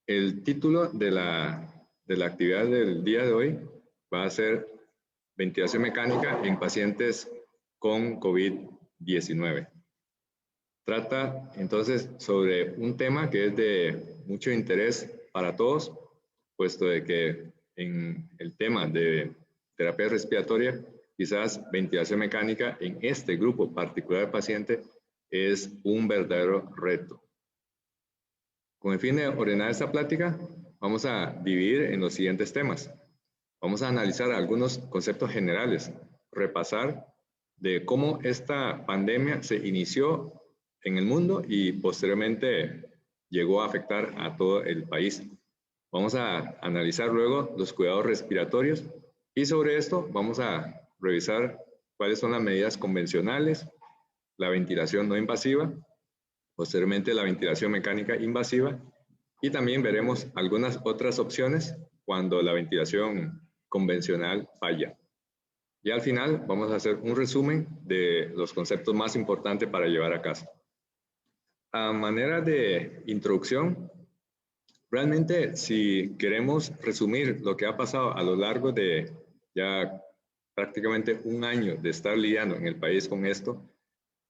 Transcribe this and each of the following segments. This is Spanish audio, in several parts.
El título de la actividad del día de hoy va a ser ventilación mecánica en pacientes con COVID-19. Trata entonces sobre un tema que es de mucho interés para todos, puesto de que en el tema de terapia respiratoria, quizás ventilación mecánica en este grupo particular de paciente es un verdadero reto. Con el fin de ordenar esta plática, vamos a dividir en los siguientes temas. Vamos a analizar algunos conceptos generales, repasar de cómo esta pandemia se inició en el mundo y posteriormente llegó a afectar a todo el país. Vamos a analizar luego los cuidados respiratorios y sobre esto vamos a revisar cuáles son las medidas convencionales, la ventilación no invasiva, posteriormente la ventilación mecánica invasiva y también veremos algunas otras opciones cuando la ventilación convencional falla. Y al final vamos a hacer un resumen de los conceptos más importantes para llevar a casa. A manera de introducción, realmente si queremos resumir lo que ha pasado a lo largo de ya prácticamente un año de estar lidiando en el país con esto,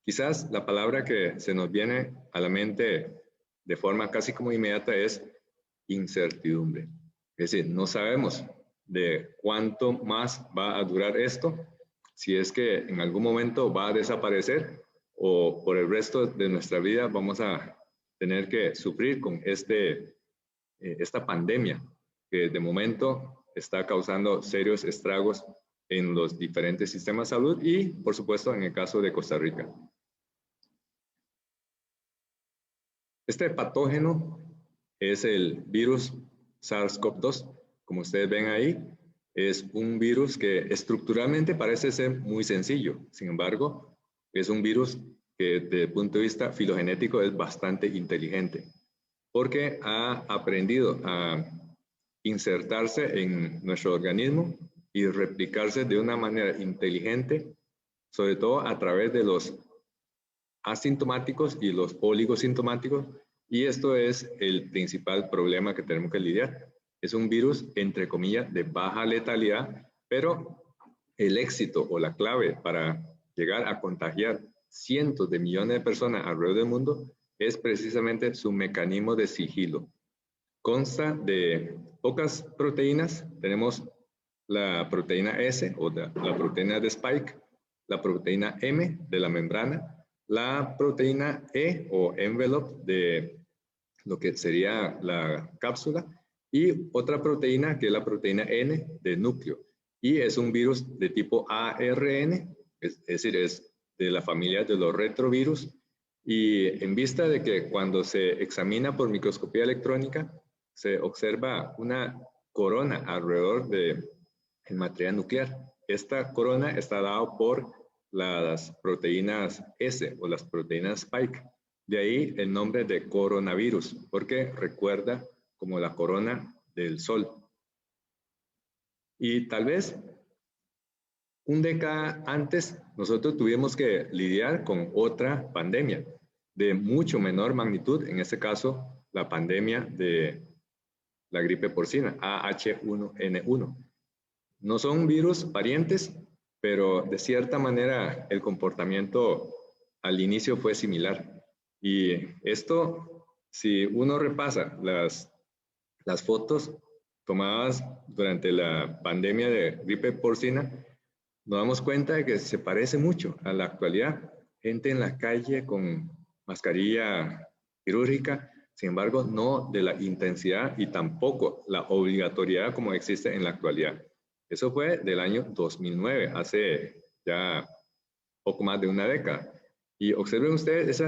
quizás la palabra que se nos viene a la mente de forma casi como inmediata es incertidumbre. Es decir, no sabemos de cuánto más va a durar esto, si es que en algún momento va a desaparecer o por el resto de nuestra vida vamos a tener que sufrir con esta pandemia que de momento está causando serios estragos en los diferentes sistemas de salud y, por supuesto, en el caso de Costa Rica. Este patógeno es el virus SARS-CoV-2. Como ustedes ven ahí, es un virus que estructuralmente parece ser muy sencillo. Sin embargo, es un virus que desde el punto de vista filogenético es bastante inteligente, porque ha aprendido a insertarse en nuestro organismo y replicarse de una manera inteligente, sobre todo a través de los asintomáticos y los oligosintomáticos, y esto es el principal problema que tenemos que lidiar. Es un virus, entre comillas, de baja letalidad, pero el éxito o la clave para llegar a contagiar cientos de millones de personas alrededor del mundo es precisamente su mecanismo de sigilo. Consta de pocas proteínas. Tenemos la proteína S o la proteína de Spike, la proteína M de la membrana, la proteína E o envelope de lo que sería la cápsula y otra proteína que es la proteína N de núcleo. Y es un virus de tipo ARN, es decir, es de la familia de los retrovirus. Y en vista de que cuando se examina por microscopía electrónica, se observa una corona alrededor del material nuclear. Esta corona está dada por las proteínas S o las proteínas Spike. De ahí el nombre de coronavirus, porque recuerda como la corona del sol. Y tal vez una década antes nosotros tuvimos que lidiar con otra pandemia de mucho menor magnitud, en este caso la pandemia de la gripe porcina, AH1N1. No son virus parientes, pero de cierta manera el comportamiento al inicio fue similar. Y esto, si uno repasa las fotos tomadas durante la pandemia de gripe porcina, nos damos cuenta de que se parece mucho a la actualidad. Gente en la calle con mascarilla quirúrgica, sin embargo, no de la intensidad y tampoco la obligatoriedad como existe en la actualidad. Eso fue del año 2009, hace ya poco más de una década. Y observen ustedes,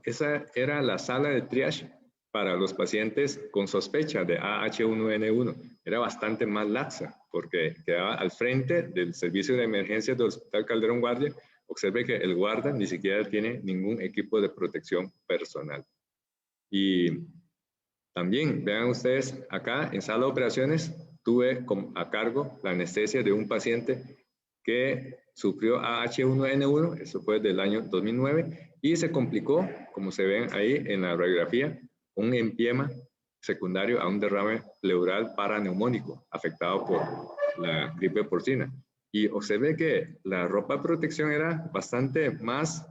esa era la sala de triage para los pacientes con sospecha de AH1N1. Era bastante más laxa porque quedaba al frente del servicio de emergencias del Hospital Calderón Guardia. Observe que el guarda ni siquiera tiene ningún equipo de protección personal. Y también, vean ustedes, acá en sala de operaciones tuve a cargo la anestesia de un paciente que sufrió AH1N1, eso fue del año 2009, y se complicó, como se ven ahí en la radiografía, un empiema secundario a un derrame pleural paraneumónico afectado por la gripe porcina. Y observe que la ropa de protección era bastante más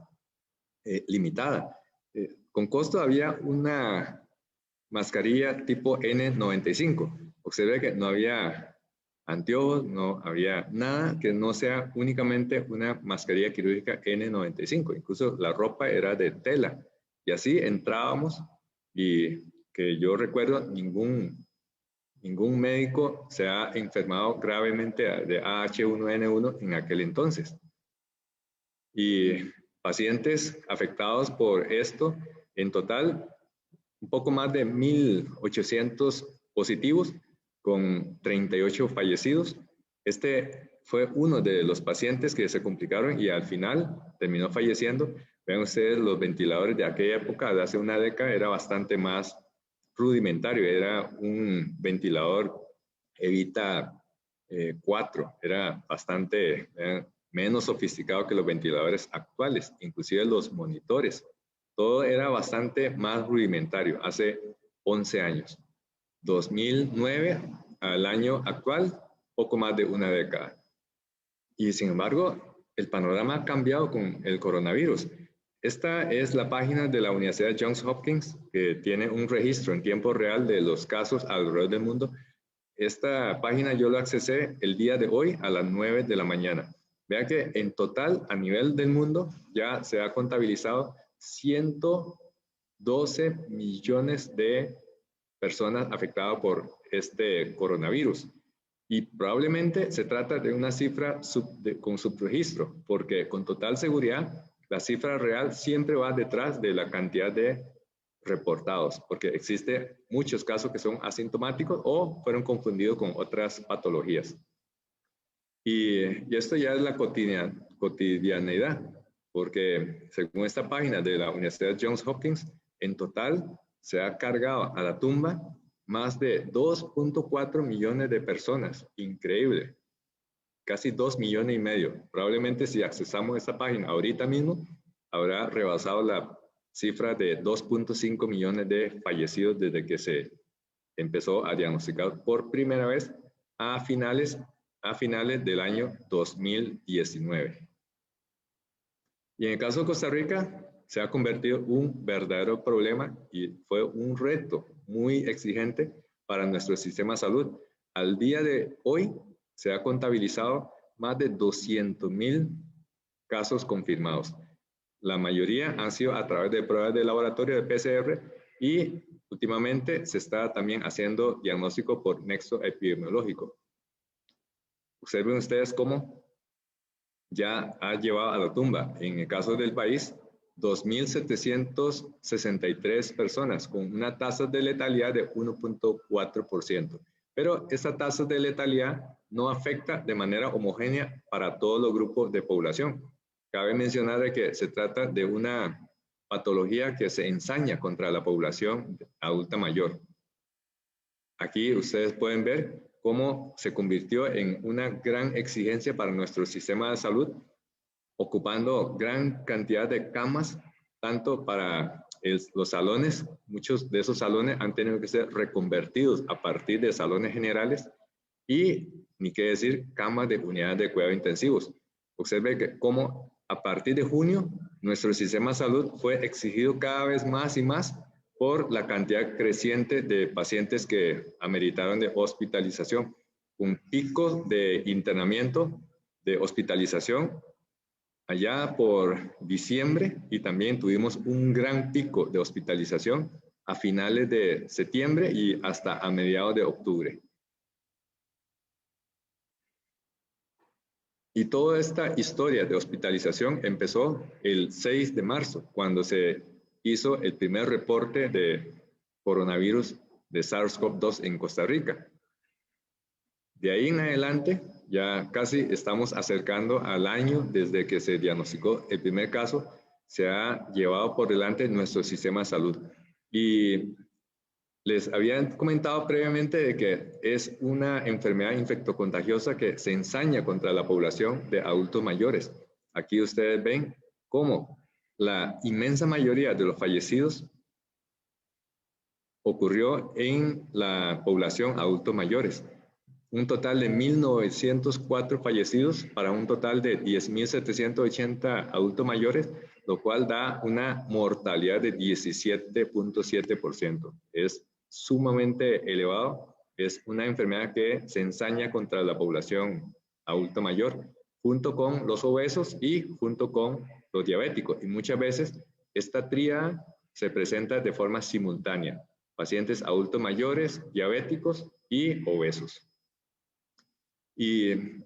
limitada. Con costo había una mascarilla tipo N95. Observe que no había anteojos, no había nada que no sea únicamente una mascarilla quirúrgica N95. Incluso la ropa era de tela. Y así entrábamos y que yo recuerdo ningún médico se ha enfermado gravemente de AH1N1 en aquel entonces. Y pacientes afectados por esto, en total, un poco más de 1.800 positivos con 38 fallecidos. Este fue uno de los pacientes que se complicaron y al final terminó falleciendo. Vean ustedes, los ventiladores de aquella época, de hace una década, era bastante más rudimentario. Era un ventilador Evita 4, era bastante menos sofisticado que los ventiladores actuales, inclusive los monitores. Todo era bastante más rudimentario hace 11 años. 2009 al año actual, poco más de una década. Y sin embargo, el panorama ha cambiado con el coronavirus. Esta es la página de la Universidad Johns Hopkins, que tiene un registro en tiempo real de los casos alrededor del mundo. Esta página yo la accesé el día de hoy a las 9 de la mañana. Vea que en total, a nivel del mundo, ya se ha contabilizado 112 millones de personas afectadas por este coronavirus. Y probablemente se trata de una cifra con subregistro, porque con total seguridad, la cifra real siempre va detrás de la cantidad de reportados, porque existen muchos casos que son asintomáticos o fueron confundidos con otras patologías. Y esto ya es la cotidianidad, porque según esta página de la Universidad Johns Hopkins, en total se ha cargado a la tumba más de 2.4 millones de personas. Increíble. Casi 2 millones y medio. Probablemente si accesamos a esta página ahorita mismo, habrá rebasado la cifra de 2.5 millones de fallecidos desde que se empezó a diagnosticar por primera vez a finales del año 2019. Y en el caso de Costa Rica, se ha convertido en un verdadero problema y fue un reto muy exigente para nuestro sistema de salud. Al día de hoy, se ha contabilizado más de 200,000 casos confirmados. La mayoría han sido a través de pruebas de laboratorio de PCR y últimamente se está también haciendo diagnóstico por nexo epidemiológico. Observen ustedes cómo ya ha llevado a la tumba, en el caso del país, 2.763 personas con una tasa de letalidad de 1.4%. Pero esta tasa de letalidad no afecta de manera homogénea para todos los grupos de población. Cabe mencionar que se trata de una patología que se ensaña contra la población adulta mayor. Aquí ustedes pueden ver cómo se convirtió en una gran exigencia para nuestro sistema de salud, ocupando gran cantidad de camas, tanto para los salones. Muchos de esos salones han tenido que ser reconvertidos a partir de salones generales y, ni qué decir, camas de unidades de cuidado intensivos. Observe que cómo a partir de junio nuestro sistema de salud fue exigido cada vez más y más por la cantidad creciente de pacientes que ameritaron de hospitalización. Un pico de internamiento, de hospitalización, allá por diciembre, y también tuvimos un gran pico de hospitalización a finales de septiembre y hasta a mediados de octubre. Y toda esta historia de hospitalización empezó el 6 de marzo, cuando se hizo el primer reporte de coronavirus de SARS-CoV-2 en Costa Rica. De ahí en adelante, ya casi estamos acercando al año desde que se diagnosticó el primer caso, se ha llevado por delante nuestro sistema de salud. Y les había comentado previamente de que es una enfermedad infectocontagiosa que se ensaña contra la población de adultos mayores. Aquí ustedes ven cómo la inmensa mayoría de los fallecidos ocurrió en la población adultos mayores. Un total de 1.904 fallecidos para un total de 10.780 adultos mayores, lo cual da una mortalidad de 17.7%. Es sumamente elevado. Es una enfermedad que se ensaña contra la población adulta mayor, junto con los obesos y junto con los diabéticos. Y muchas veces esta tríada se presenta de forma simultánea. Pacientes adultos mayores, diabéticos y obesos. Y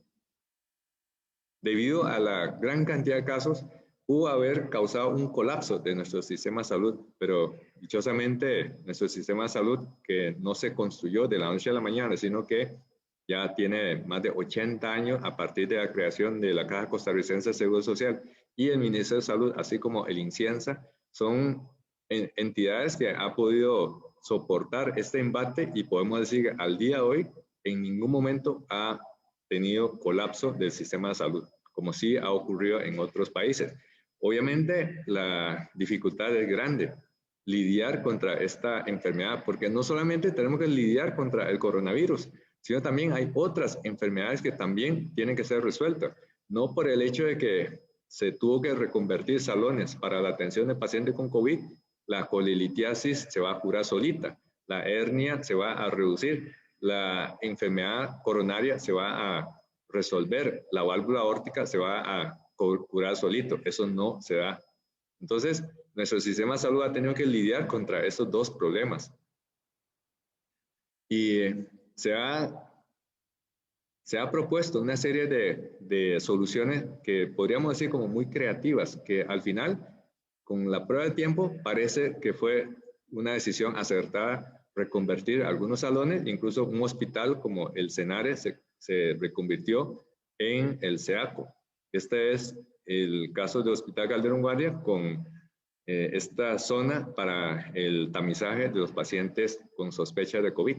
debido a la gran cantidad de casos, pudo haber causado un colapso de nuestro sistema de salud, pero dichosamente nuestro sistema de salud, que no se construyó de la noche a la mañana, sino que ya tiene más de 80 años a partir de la creación de la Caja Costarricense de Seguro Social y el Ministerio de Salud, así como el INCIENSA, son entidades que han podido soportar este embate y podemos decir que al día de hoy en ningún momento ha tenido colapso del sistema de salud, como sí ha ocurrido en otros países. Obviamente la dificultad es grande, lidiar contra esta enfermedad, porque no solamente tenemos que lidiar contra el coronavirus, sino también hay otras enfermedades que también tienen que ser resueltas, no por el hecho de que se tuvo que reconvertir salones para la atención de pacientes con COVID, la colelitiasis se va a curar solita, la hernia se va a reducir, la enfermedad coronaria se va a resolver, la válvula aórtica se va a curar solito, eso no se da. Entonces, nuestro sistema de salud ha tenido que lidiar contra estos dos problemas. Y se ha propuesto una serie de soluciones que podríamos decir como muy creativas, que al final, con la prueba del tiempo, parece que fue una decisión acertada reconvertir algunos salones, incluso un hospital como el Senare se reconvirtió en el SEACO. Este es el caso del Hospital Calderón Guardia con esta zona para el tamizaje de los pacientes con sospecha de COVID.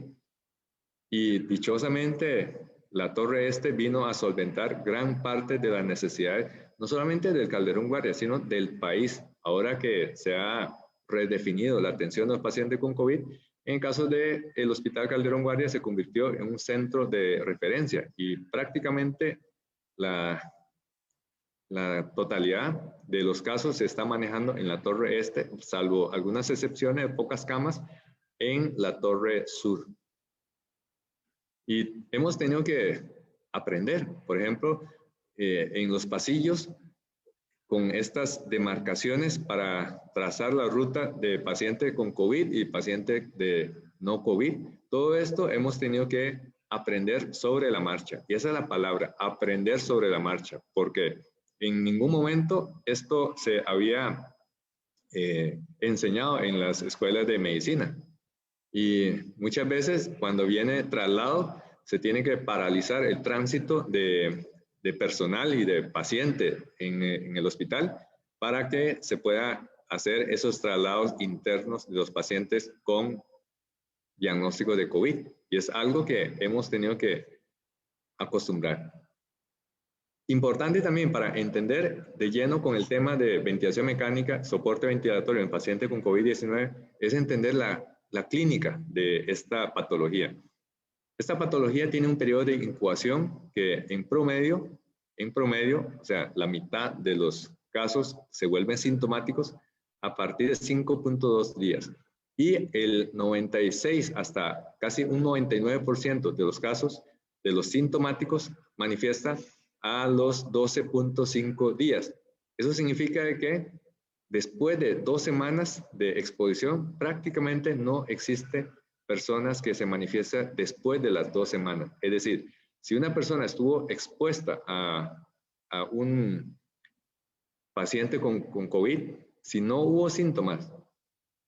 Y dichosamente, la Torre Este vino a solventar gran parte de las necesidades, no solamente del Calderón Guardia, sino del país. Ahora que se ha redefinido la atención a los pacientes con COVID, en caso del Hospital Calderón Guardia se convirtió en un centro de referencia y prácticamente la totalidad de los casos se está manejando en la Torre Este, salvo algunas excepciones de pocas camas en la Torre Sur. Y hemos tenido que aprender, por ejemplo, en los pasillos, con estas demarcaciones para trazar la ruta de paciente con COVID y paciente de no COVID. Todo esto hemos tenido que aprender sobre la marcha. Y esa es la palabra, aprender sobre la marcha, porque en ningún momento esto se había enseñado en las escuelas de medicina. Y muchas veces cuando viene traslado, se tiene que paralizar el tránsito de personal y de paciente en el hospital para que se pueda hacer esos traslados internos de los pacientes con diagnóstico de COVID. Y es algo que hemos tenido que acostumbrar. Importante también para entender de lleno con el tema de ventilación mecánica, soporte ventilatorio en pacientes con COVID-19, es entender la clínica de esta patología. Esta patología tiene un periodo de incubación que en promedio, o sea, la mitad de los casos se vuelven sintomáticos a partir de 5.2 días. Y el 96 hasta casi un 99% de los casos de los sintomáticos manifiestan a los 12.5 días. Eso significa que después de 2 semanas de exposición, prácticamente no existe personas que se manifiestan después de las 2 semanas. Es decir, si una persona estuvo expuesta a un paciente con COVID, si no hubo síntomas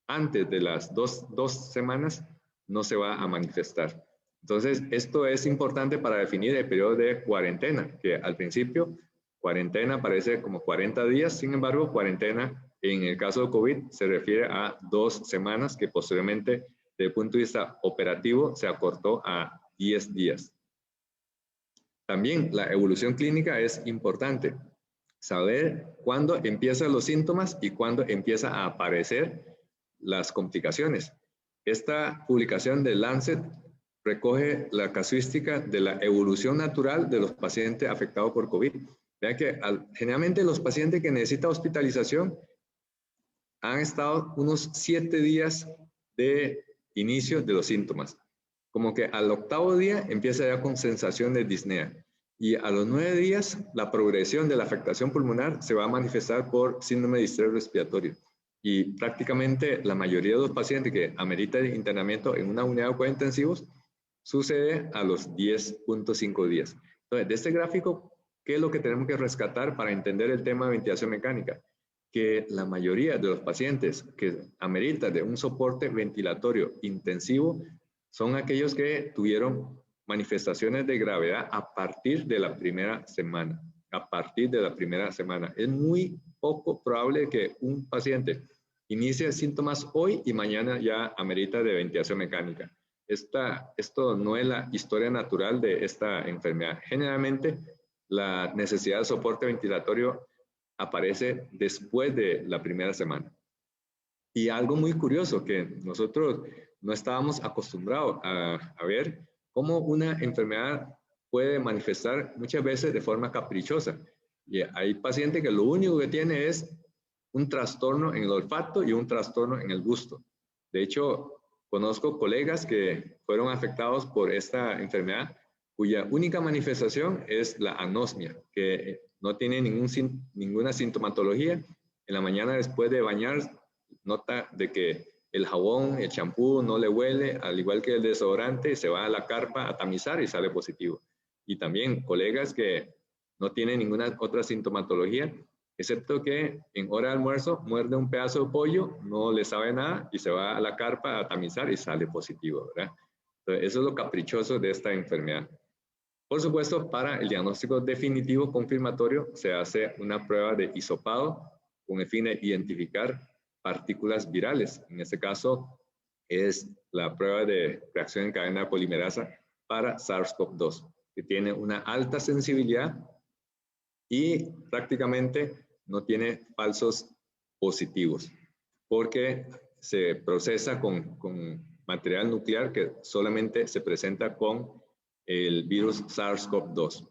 antes de las dos semanas, no se va a manifestar. Entonces, esto es importante para definir el periodo de cuarentena, que al principio, cuarentena parece como 40 días, sin embargo, cuarentena en el caso de COVID se refiere a 2 semanas que posteriormente, desde el punto de vista operativo, se acortó a 10 días. También la evolución clínica es importante. Saber cuándo empiezan los síntomas y cuándo empieza a aparecer las complicaciones. Esta publicación de Lancet recoge la casuística de la evolución natural de los pacientes afectados por COVID. Vean que generalmente los pacientes que necesitan hospitalización han estado unos 7 días de inicio de los síntomas. Como que al 8º día empieza ya con sensación de disnea. Y a los 9 días, la progresión de la afectación pulmonar se va a manifestar por síndrome de distrés respiratorio. Y prácticamente la mayoría de los pacientes que ameritan internamiento en una unidad de cuidados intensivos sucede a los 10.5 días. Entonces, de este gráfico, ¿qué es lo que tenemos que rescatar para entender el tema de ventilación mecánica? Que la mayoría de los pacientes que ameritan de un soporte ventilatorio intensivo son aquellos que tuvieron manifestaciones de gravedad a partir de la primera semana. A partir de la primera semana. Es muy poco probable que un paciente inicie síntomas hoy y mañana ya amerita de ventilación mecánica. Esto no es la historia natural de esta enfermedad. Generalmente, la necesidad de soporte ventilatorio aparece después de la primera semana. Y algo muy curioso que nosotros no estábamos acostumbrados a ver, cómo una enfermedad puede manifestar muchas veces de forma caprichosa. Y hay pacientes que lo único que tiene es un trastorno en el olfato y un trastorno en el gusto. De hecho, conozco colegas que fueron afectados por esta enfermedad cuya única manifestación es la anosmia, que no tiene ninguna sintomatología. En la mañana después de bañar, nota de que el jabón, el champú no le huele, al igual que el desodorante, se va a la carpa a tamizar y sale positivo. Y también colegas que no tienen ninguna otra sintomatología, excepto que en hora de almuerzo muerde un pedazo de pollo, no le sabe nada y se va a la carpa a tamizar y sale positivo, ¿verdad? Entonces, eso es lo caprichoso de esta enfermedad. Por supuesto, para el diagnóstico definitivo confirmatorio se hace una prueba de hisopado con el fin de identificar partículas virales. En este caso es la prueba de reacción en cadena polimerasa para SARS-CoV-2, que tiene una alta sensibilidad y prácticamente no tiene falsos positivos, porque se procesa con material nuclear que solamente se presenta con el virus SARS-CoV-2.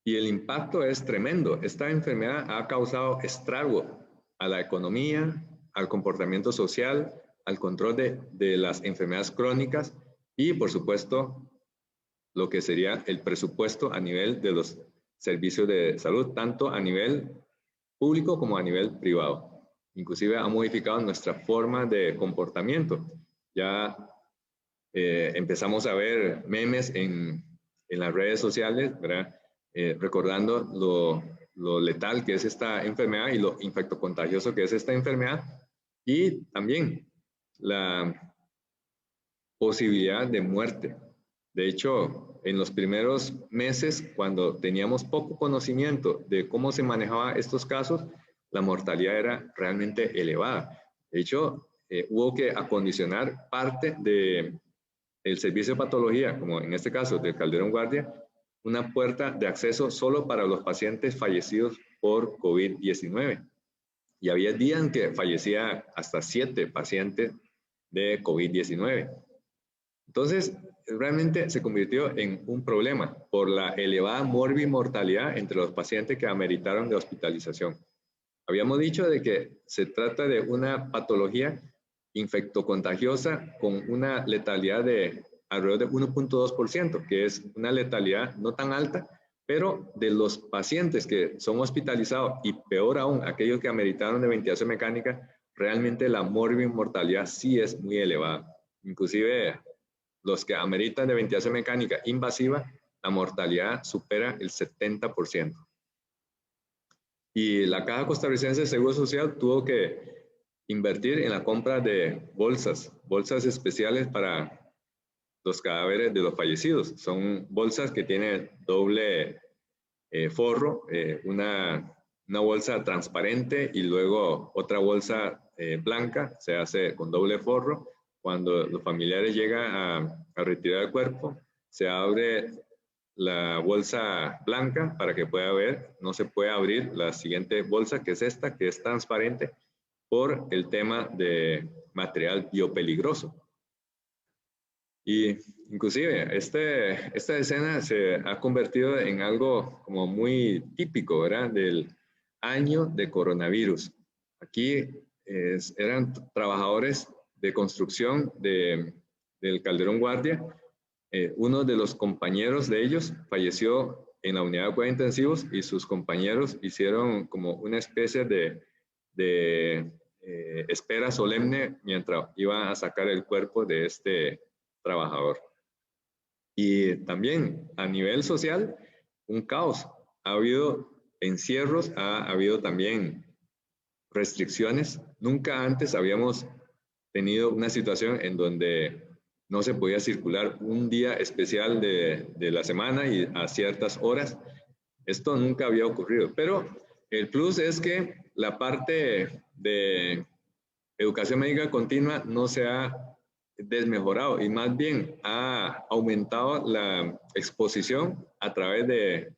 Y el impacto es tremendo. Esta enfermedad ha causado estrago a la economía, al comportamiento social, al control de las enfermedades crónicas y, por supuesto, lo que sería el presupuesto a nivel de los servicios de salud, tanto a nivel público como a nivel privado. Inclusive ha modificado nuestra forma de comportamiento. Ya empezamos a ver memes en las redes sociales, ¿verdad? Recordando lo letal que es esta enfermedad y lo infectocontagioso que es esta enfermedad, y también la posibilidad de muerte. De hecho, en los primeros meses, cuando teníamos poco conocimiento de cómo se manejaban estos casos, la mortalidad era realmente elevada. De hecho, hubo que acondicionar parte del servicio de patología, como en este caso del Calderón Guardia, una puerta de acceso solo para los pacientes fallecidos por COVID-19. Y había días en que fallecía hasta 7 pacientes de COVID-19. Entonces, realmente se convirtió en un problema por la elevada morbimortalidad entre los pacientes que ameritaron de hospitalización. Habíamos dicho de que se trata de una patología infectocontagiosa con una letalidad de alrededor de 1.2%, que es una letalidad no tan alta, pero de los pacientes que son hospitalizados y peor aún, aquellos que ameritaron de ventilación mecánica, realmente la morbimortalidad sí es muy elevada. Inclusive los que ameritan de ventilación mecánica invasiva, la mortalidad supera el 70%. Y la Caja Costarricense de Seguro Social tuvo que invertir en la compra de bolsas especiales para los cadáveres de los fallecidos. Son bolsas que tienen doble forro, una bolsa transparente y luego otra bolsa blanca, se hace con doble forro. Cuando los familiares llegan a retirar el cuerpo, se abre la bolsa blanca para que pueda ver. No se puede abrir la siguiente bolsa, que es esta, que es transparente, por el tema de material biopeligroso. Y inclusive esta escena se ha convertido en algo como muy típico, ¿verdad? Del año de coronavirus. Aquí eran trabajadores de construcción del Calderón Guardia. Uno de los compañeros de ellos falleció en la unidad de cuidados intensivos y sus compañeros hicieron como una especie de espera solemne mientras iban a sacar el cuerpo de este trabajador. Y también a nivel social, un caos. Ha habido encierros, ha habido también restricciones. Nunca antes habíamos tenido una situación en donde no se podía circular un día especial de la semana y a ciertas horas. Esto nunca había ocurrido, pero el plus es que la parte de educación médica continua no se ha desmejorado y más bien ha aumentado la exposición a través de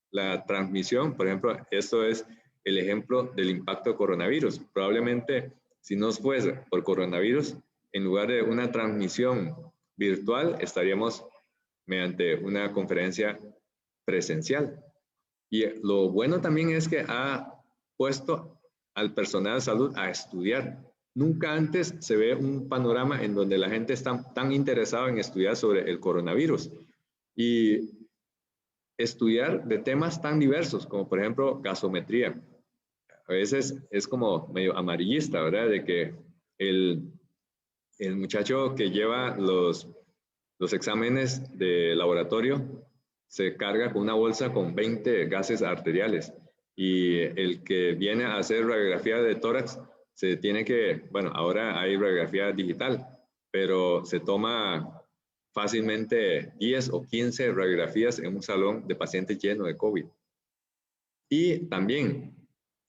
la transmisión. Por ejemplo, esto es el ejemplo del impacto de coronavirus. Probablemente si no fuese por coronavirus, en lugar de una transmisión virtual, estaríamos mediante una conferencia presencial. Y lo bueno también es que ha puesto al personal de salud a estudiar. Nunca antes se ve un panorama en donde la gente está tan interesada en estudiar sobre el coronavirus y estudiar de temas tan diversos como por ejemplo gasometría. A veces es como medio amarillista, ¿verdad? De que el muchacho que lleva los exámenes de laboratorio se carga con una bolsa con 20 gases arteriales y el que viene a hacer radiografía de tórax se tiene que, bueno, ahora hay radiografía digital, pero se toma fácilmente 10 o 15 radiografías en un salón de pacientes lleno de COVID. Y también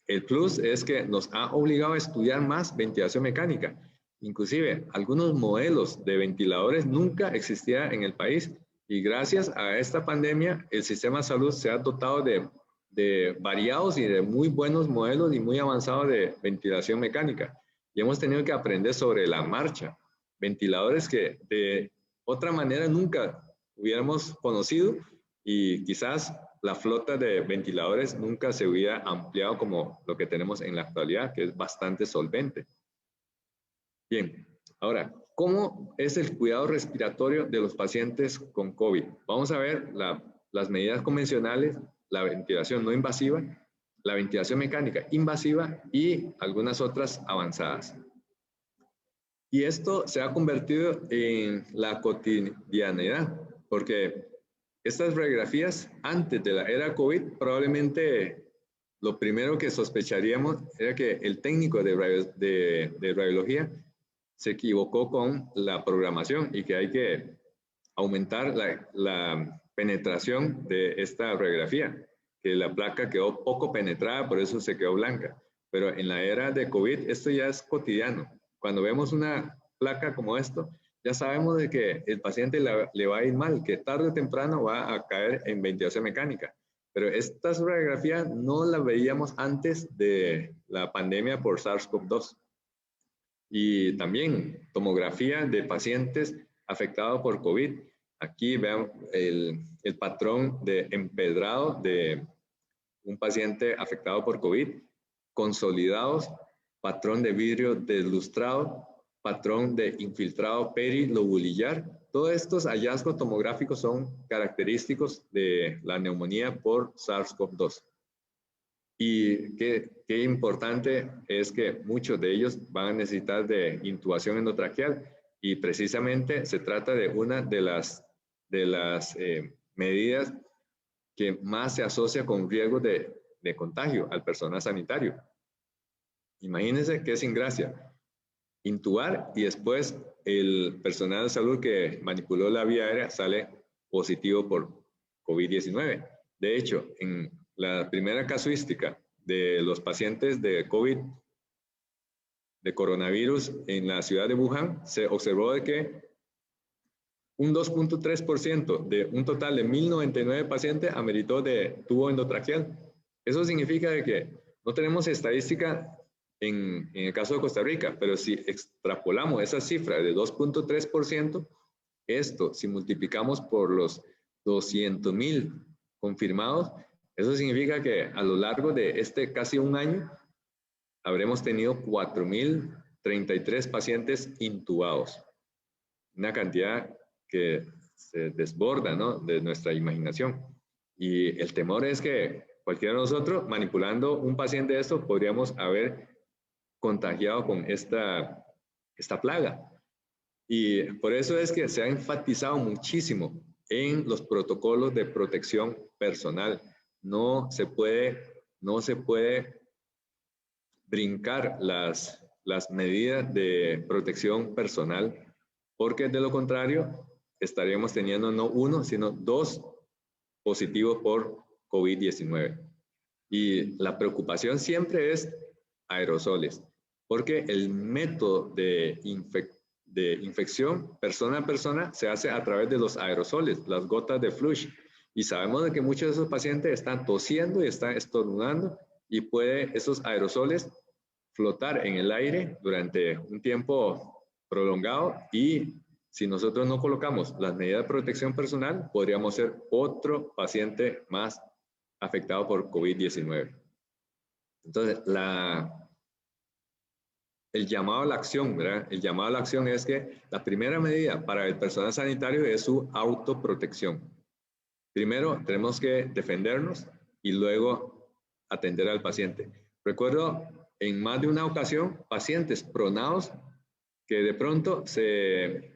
el plus es que nos ha obligado a estudiar más ventilación mecánica. Inclusive, algunos modelos de ventiladores nunca existían en el país y gracias a esta pandemia, el sistema de salud se ha dotado de variados y de muy buenos modelos y muy avanzados de ventilación mecánica. Y hemos tenido que aprender sobre la marcha. Ventiladores que de otra manera nunca hubiéramos conocido y quizás la flota de ventiladores nunca se hubiera ampliado como lo que tenemos en la actualidad, que es bastante solvente. Bien, ahora, ¿cómo es el cuidado respiratorio de los pacientes con COVID? Vamos a ver las medidas convencionales, la ventilación no invasiva, la ventilación mecánica invasiva y algunas otras avanzadas. Y esto se ha convertido en la cotidianidad, porque estas radiografías antes de la era COVID, probablemente lo primero que sospecharíamos era que el técnico de radiología se equivocó con la programación y que hay que aumentar la penetración de esta radiografía, que la placa quedó poco penetrada, por eso se quedó blanca. Pero en la era de COVID esto ya es cotidiano. Cuando vemos una placa como esto, ya sabemos de que el paciente le va a ir mal, que tarde o temprano va a caer en ventilación mecánica. Pero estas radiografías no las veíamos antes de la pandemia por SARS-CoV-2. Y también tomografía de pacientes afectados por COVID. Aquí vean el patrón de empedrado de un paciente afectado por COVID, consolidados, patrón de vidrio deslustrado, patrón de infiltrado perilobulillar. Todos estos hallazgos tomográficos son característicos de la neumonía por SARS-CoV-2. Y qué importante es que muchos de ellos van a necesitar de intubación endotraqueal y precisamente se trata de una de las medidas que más se asocia con riesgo de contagio al personal sanitario. Imagínense qué sin gracia. Intubar y después el personal de salud que manipuló la vía aérea sale positivo por COVID-19. De hecho, en la primera casuística de los pacientes de COVID, de coronavirus en la ciudad de Wuhan, se observó de que un 2.3% de un total de 1.099 pacientes ameritó de tubo endotraqueal. Eso significa de que no tenemos estadística en el caso de Costa Rica, pero si extrapolamos esa cifra de 2.3%, esto, si multiplicamos por los 200,000 confirmados, eso significa que a lo largo de casi un año, habremos tenido 4,033 pacientes intubados. Una cantidad que se desborda, ¿no?, de nuestra imaginación. Y el temor es que cualquiera de nosotros, manipulando un paciente de esto, podríamos haber contagiado con esta plaga. Y por eso es que se ha enfatizado muchísimo en los protocolos de protección personal. No se puede brincar las medidas de protección personal, porque de lo contrario estaríamos teniendo no uno, sino 2 positivos por COVID-19. Y la preocupación siempre es aerosoles, porque el método de infección persona a persona se hace a través de los aerosoles, las gotas de flush. Y sabemos de que muchos de esos pacientes están tosiendo y están estornudando y puede esos aerosoles flotar en el aire durante un tiempo prolongado, y si nosotros no colocamos las medidas de protección personal, podríamos ser otro paciente más afectado por COVID-19. Entonces, el llamado a la acción, ¿verdad? El llamado a la acción es que la primera medida para el personal sanitario es su autoprotección. Primero, tenemos que defendernos y luego atender al paciente. Recuerdo en más de una ocasión pacientes pronados que de pronto se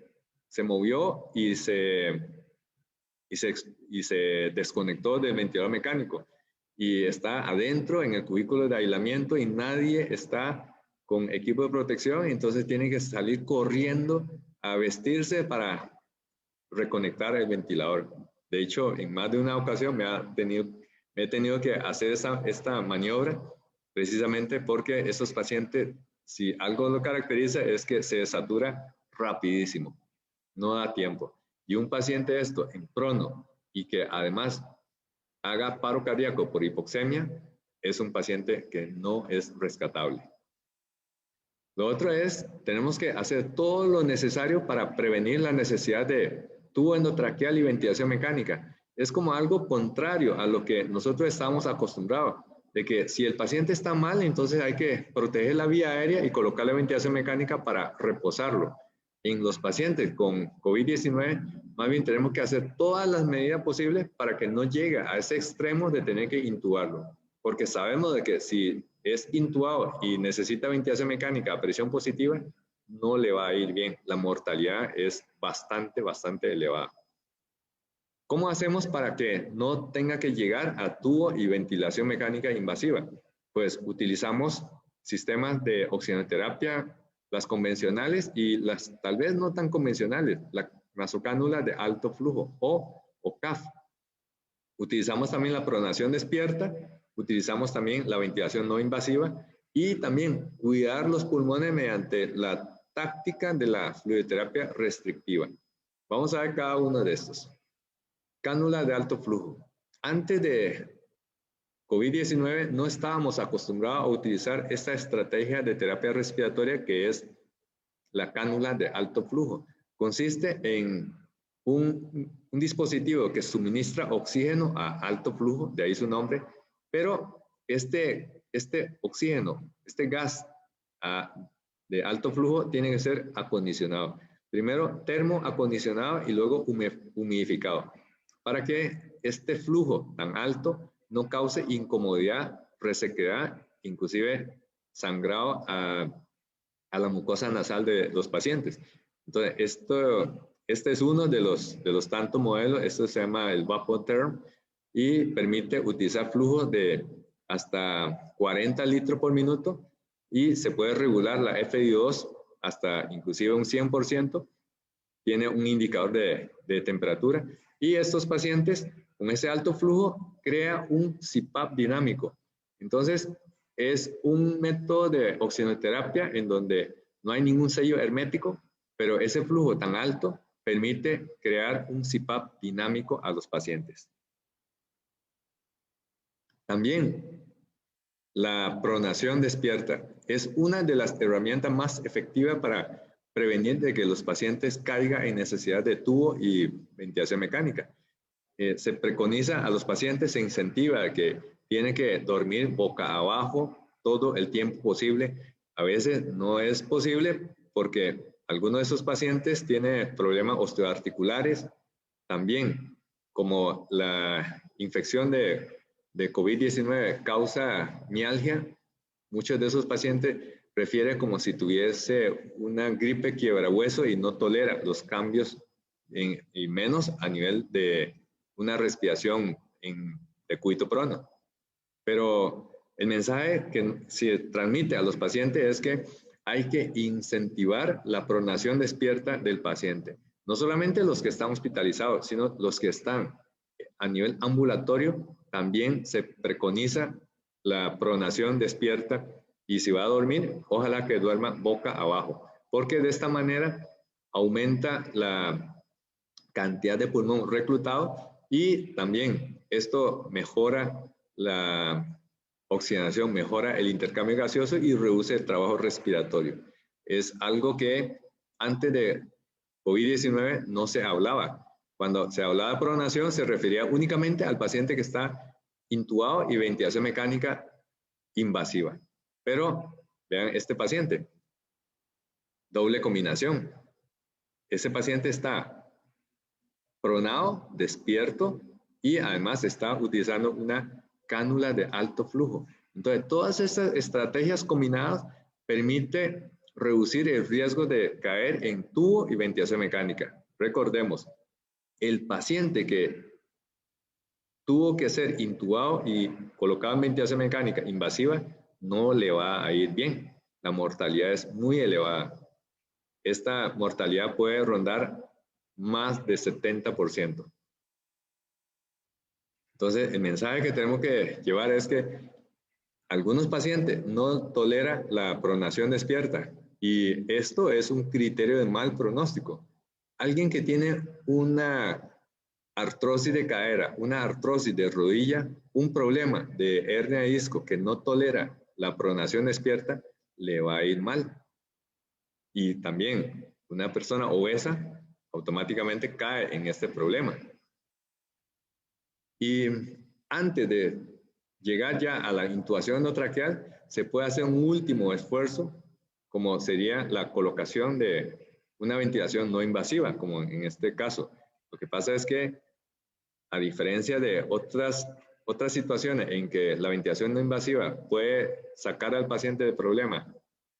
movió y se desconectó del ventilador mecánico y está adentro en el cubículo de aislamiento y nadie está con equipo de protección, entonces tiene que salir corriendo a vestirse para reconectar el ventilador. De hecho, en más de una ocasión me he tenido que hacer esta maniobra precisamente porque estos pacientes, si algo lo caracteriza, es que se satura rapidísimo, no da tiempo. Y un paciente esto en prono y que además haga paro cardíaco por hipoxemia, es un paciente que no es rescatable. Lo otro es, tenemos que hacer todo lo necesario para prevenir la necesidad de tubo endotraqueal y ventilación mecánica. Es como algo contrario a lo que nosotros estamos acostumbrados, de que si el paciente está mal, entonces hay que proteger la vía aérea y colocarle ventilación mecánica para reposarlo. En los pacientes con COVID-19, más bien tenemos que hacer todas las medidas posibles para que no llegue a ese extremo de tener que intubarlo, porque sabemos de que si es intubado y necesita ventilación mecánica a presión positiva, no le va a ir bien. La mortalidad es bastante elevada. ¿Cómo hacemos para que no tenga que llegar a tubo y ventilación mecánica invasiva? Pues utilizamos sistemas de oxigenoterapia, las convencionales y las tal vez no tan convencionales, la nasocánula de alto flujo o CAF. Utilizamos también la pronación despierta, utilizamos también la ventilación no invasiva y también cuidar los pulmones mediante la táctica de la fluidoterapia restrictiva. Vamos a ver cada uno de estos. Cánula de alto flujo. Antes de COVID-19 no estábamos acostumbrados a utilizar esta estrategia de terapia respiratoria que es la cánula de alto flujo. Consiste en un dispositivo que suministra oxígeno a alto flujo, de ahí su nombre, pero este oxígeno, este gas de alto flujo tiene que ser acondicionado. Primero termoacondicionado y luego humidificado, para que este flujo tan alto no cause incomodidad, resequedad, inclusive sangrado a la mucosa nasal de los pacientes. Entonces, este es uno de los tantos modelos. Esto se llama el Vapotherm y permite utilizar flujos de hasta 40 litros por minuto y se puede regular la FiO2 hasta inclusive un 100%. Tiene un indicador de temperatura y estos pacientes con ese alto flujo crea un CPAP dinámico. Entonces, es un método de oxigenoterapia en donde no hay ningún sello hermético, pero ese flujo tan alto permite crear un CPAP dinámico a los pacientes. También La pronación despierta es una de las herramientas más efectivas para prevenir de que los pacientes caigan en necesidad de tubo y ventilación mecánica. Se preconiza a los pacientes, se incentiva a que tienen que dormir boca abajo todo el tiempo posible. A veces no es posible porque algunos de esos pacientes tienen problemas osteoarticulares también, como la infección de COVID-19 causa mialgia. Muchos de esos pacientes prefieren como si tuviese una gripe quiebrahueso y no tolera los cambios y menos a nivel de una respiración de cuito prono. Pero el mensaje que se transmite a los pacientes es que hay que incentivar la pronación despierta del paciente. No solamente los que están hospitalizados, sino los que están a nivel ambulatorio, también se preconiza la pronación despierta y si va a dormir, ojalá que duerma boca abajo, porque de esta manera aumenta la cantidad de pulmón reclutado y también esto mejora la oxigenación, mejora el intercambio gaseoso y reduce el trabajo respiratorio. Es algo que antes de COVID-19 no se hablaba. Cuando se hablaba de pronación se refería únicamente al paciente que está intubado y ventilación mecánica invasiva. Pero vean este paciente, doble combinación. Ese paciente está pronado, despierto y además está utilizando una cánula de alto flujo. Entonces, todas estas estrategias combinadas permiten reducir el riesgo de caer en tubo y ventilación mecánica. Recordemos, el paciente que tuvo que ser intubado y colocado en ventilación mecánica invasiva no le va a ir bien. La mortalidad es muy elevada. Esta mortalidad puede rondar más de 70%. Entonces, el mensaje que tenemos que llevar es que algunos pacientes no toleran la pronación despierta y esto es un criterio de mal pronóstico. Alguien que tiene una artrosis de cadera, una artrosis de rodilla, un problema de hernia de disco que no tolera la pronación despierta, le va a ir mal. Y también una persona obesa automáticamente cae en este problema. Y antes de llegar ya a la intubación endotraqueal, se puede hacer un último esfuerzo, como sería la colocación de una ventilación no invasiva, como en este caso. Lo que pasa es que, a diferencia de otras situaciones en que la ventilación no invasiva puede sacar al paciente del problema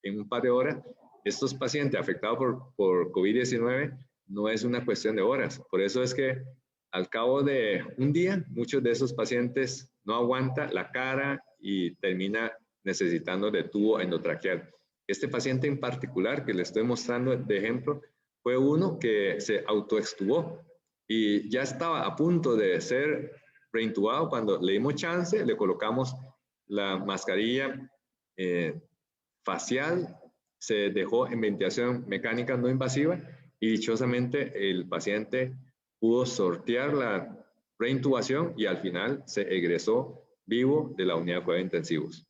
en un par de horas, estos pacientes afectados por COVID-19 no es una cuestión de horas. Por eso es que al cabo de un día, muchos de esos pacientes no aguantan la cara y termina necesitando de tubo endotraqueal. Este paciente en particular que le estoy mostrando de ejemplo fue uno que se autoextubó y ya estaba a punto de ser reintubado. Cuando le dimos chance, le colocamos la mascarilla facial, se dejó en ventilación mecánica no invasiva y dichosamente el paciente pudo sortear la reintubación y al final se egresó vivo de la unidad de cuidados intensivos.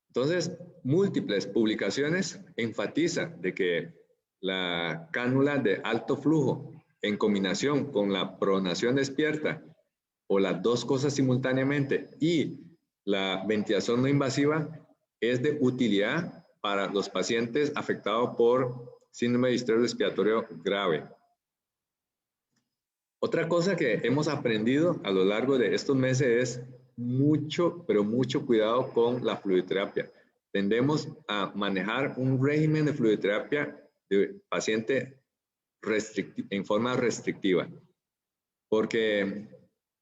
Entonces, múltiples publicaciones enfatizan de que la cánula de alto flujo en combinación con la pronación despierta o las dos cosas simultáneamente y la ventilación no invasiva es de utilidad para los pacientes afectados por síndrome de distrés respiratorio grave. Otra cosa que hemos aprendido a lo largo de estos meses es mucho, pero mucho cuidado con la fluidoterapia. Tendemos a manejar un régimen de fluidoterapia de paciente en forma restrictiva, porque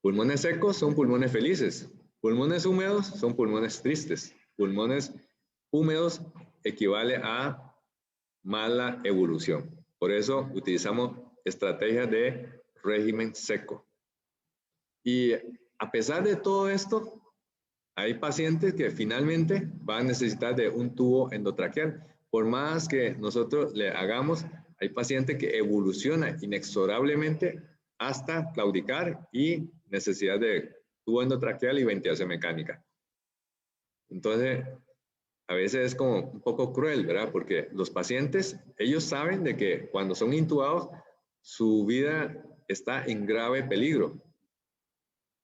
pulmones secos son pulmones felices, pulmones húmedos son pulmones tristes, pulmones húmedos equivale a mala evolución. Por eso utilizamos estrategias de régimen seco. Y a pesar de todo esto, hay pacientes que finalmente van a necesitar de un tubo endotraqueal. Por más que nosotros le hagamos, hay pacientes que evolucionan inexorablemente hasta claudicar y necesidad de tubo endotraqueal y ventilación mecánica. Entonces, a veces es como un poco cruel, ¿verdad? Porque los pacientes, ellos saben de que cuando son intubados, su vida está en grave peligro.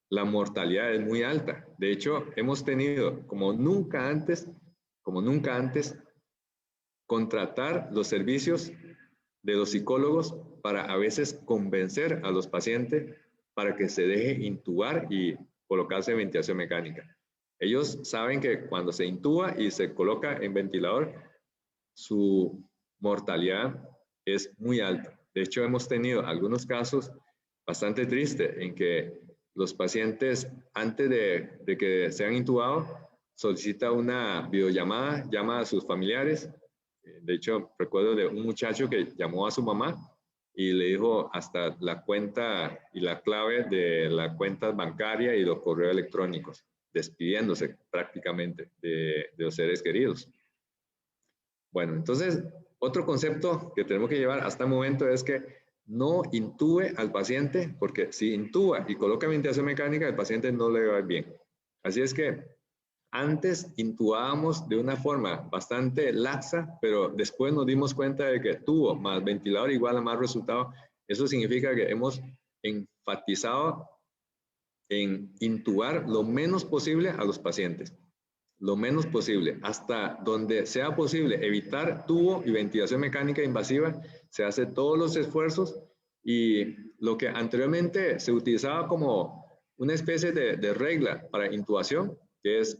La mortalidad es muy alta. De hecho, hemos tenido como nunca antes, contratar los servicios de los psicólogos para a veces convencer a los pacientes para que se deje intubar y colocarse en ventilación mecánica. Ellos saben que cuando se intuba y se coloca en ventilador, su mortalidad es muy alta. De hecho, hemos tenido algunos casos bastante tristes en que los pacientes, antes de que sean intubados, solicitan una videollamada, llama a sus familiares. De hecho, recuerdo de un muchacho que llamó a su mamá y le dijo hasta la cuenta y la clave de la cuenta bancaria y los correos electrónicos, despidiéndose prácticamente de los seres queridos. Bueno, entonces, otro concepto que tenemos que llevar hasta el momento es que no intube al paciente, porque si intuba y coloca ventilación mecánica, el paciente no le va a ir bien. Así es que antes intubábamos de una forma bastante laxa, pero después nos dimos cuenta de que tubo más ventilador igual a más resultado. Eso significa que hemos enfatizado en intubar lo menos posible a los pacientes. Lo menos posible, hasta donde sea posible evitar tubo y ventilación mecánica invasiva, se hace todos los esfuerzos y lo que anteriormente se utilizaba como una especie de regla para intubación, que es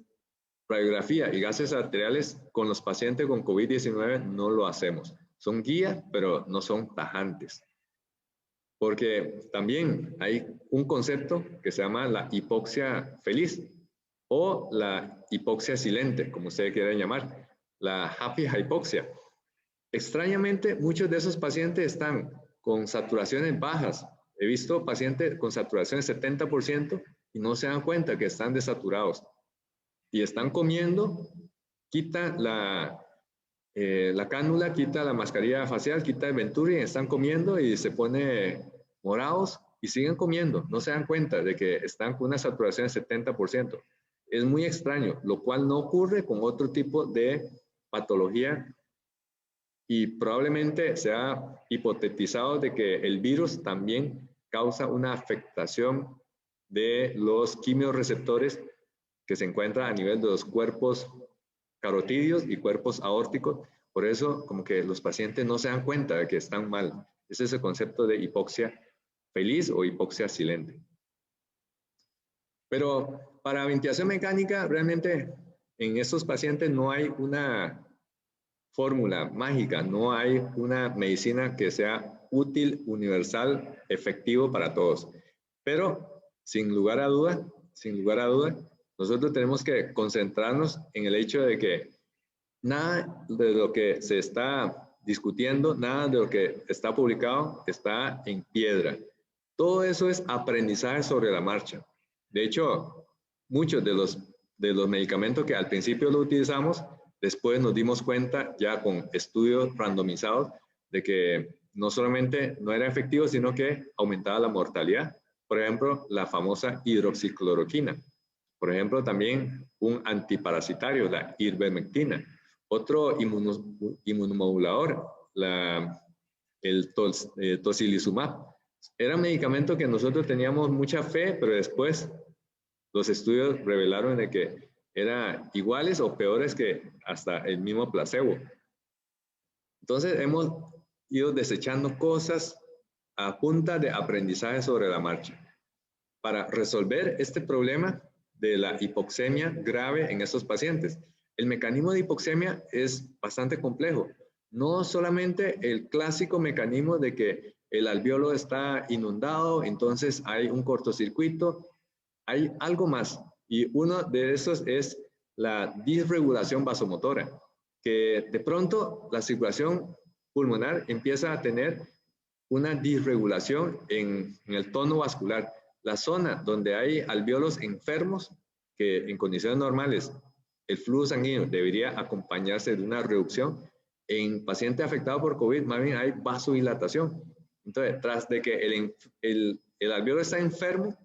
radiografía y gases arteriales con los pacientes con COVID-19, no lo hacemos. Son guías, pero no son tajantes. Porque también hay un concepto que se llama la hipoxia feliz o la hipoxia silente, como ustedes quieran llamar, la happy hypoxia. Extrañamente, muchos de esos pacientes están con saturaciones bajas. He visto pacientes con saturaciones 70% y no se dan cuenta que están desaturados. Y están comiendo, quita la cánula, quita la mascarilla facial, quita el Venturi, están comiendo y se pone morados y siguen comiendo. No se dan cuenta de que están con una saturación de 70%. Es muy extraño, lo cual no ocurre con otro tipo de patología y probablemente se ha hipotetizado de que el virus también causa una afectación de los quimiorreceptores que se encuentran a nivel de los cuerpos carotídeos y cuerpos aórticos. Por eso, como que los pacientes no se dan cuenta de que están mal. Ese es el concepto de hipoxia feliz o hipoxia silente. Pero para ventilación mecánica, realmente en estos pacientes no hay una fórmula mágica, no hay una medicina que sea útil, universal, efectivo para todos. Pero sin lugar a duda, nosotros tenemos que concentrarnos en el hecho de que nada de lo que se está discutiendo, nada de lo que está publicado está en piedra. Todo eso es aprendizaje sobre la marcha. De hecho, muchos de los medicamentos que al principio lo utilizamos, después nos dimos cuenta ya con estudios randomizados de que no solamente no era efectivo, sino que aumentaba la mortalidad. Por ejemplo, la famosa hidroxicloroquina. Por ejemplo, también un antiparasitario, la ivermectina. Otro inmunomodulador, el tocilizumab. Era un medicamento que nosotros teníamos mucha fe, pero después los estudios revelaron de que eran iguales o peores que hasta el mismo placebo. Entonces hemos ido desechando cosas a punta de aprendizaje sobre la marcha. Para resolver este problema de la hipoxemia grave en estos pacientes, el mecanismo de hipoxemia es bastante complejo. No solamente el clásico mecanismo de que el alvéolo está inundado, entonces hay un cortocircuito, hay algo más. Y uno de esos es la disregulación vasomotora, que de pronto la circulación pulmonar empieza a tener una disregulación en el tono vascular. La zona donde hay alvéolos enfermos, que en condiciones normales el flujo sanguíneo debería acompañarse de una reducción, en pacientes afectados por COVID más bien hay vasodilatación. Entonces, tras de que el alvéolo está enfermo,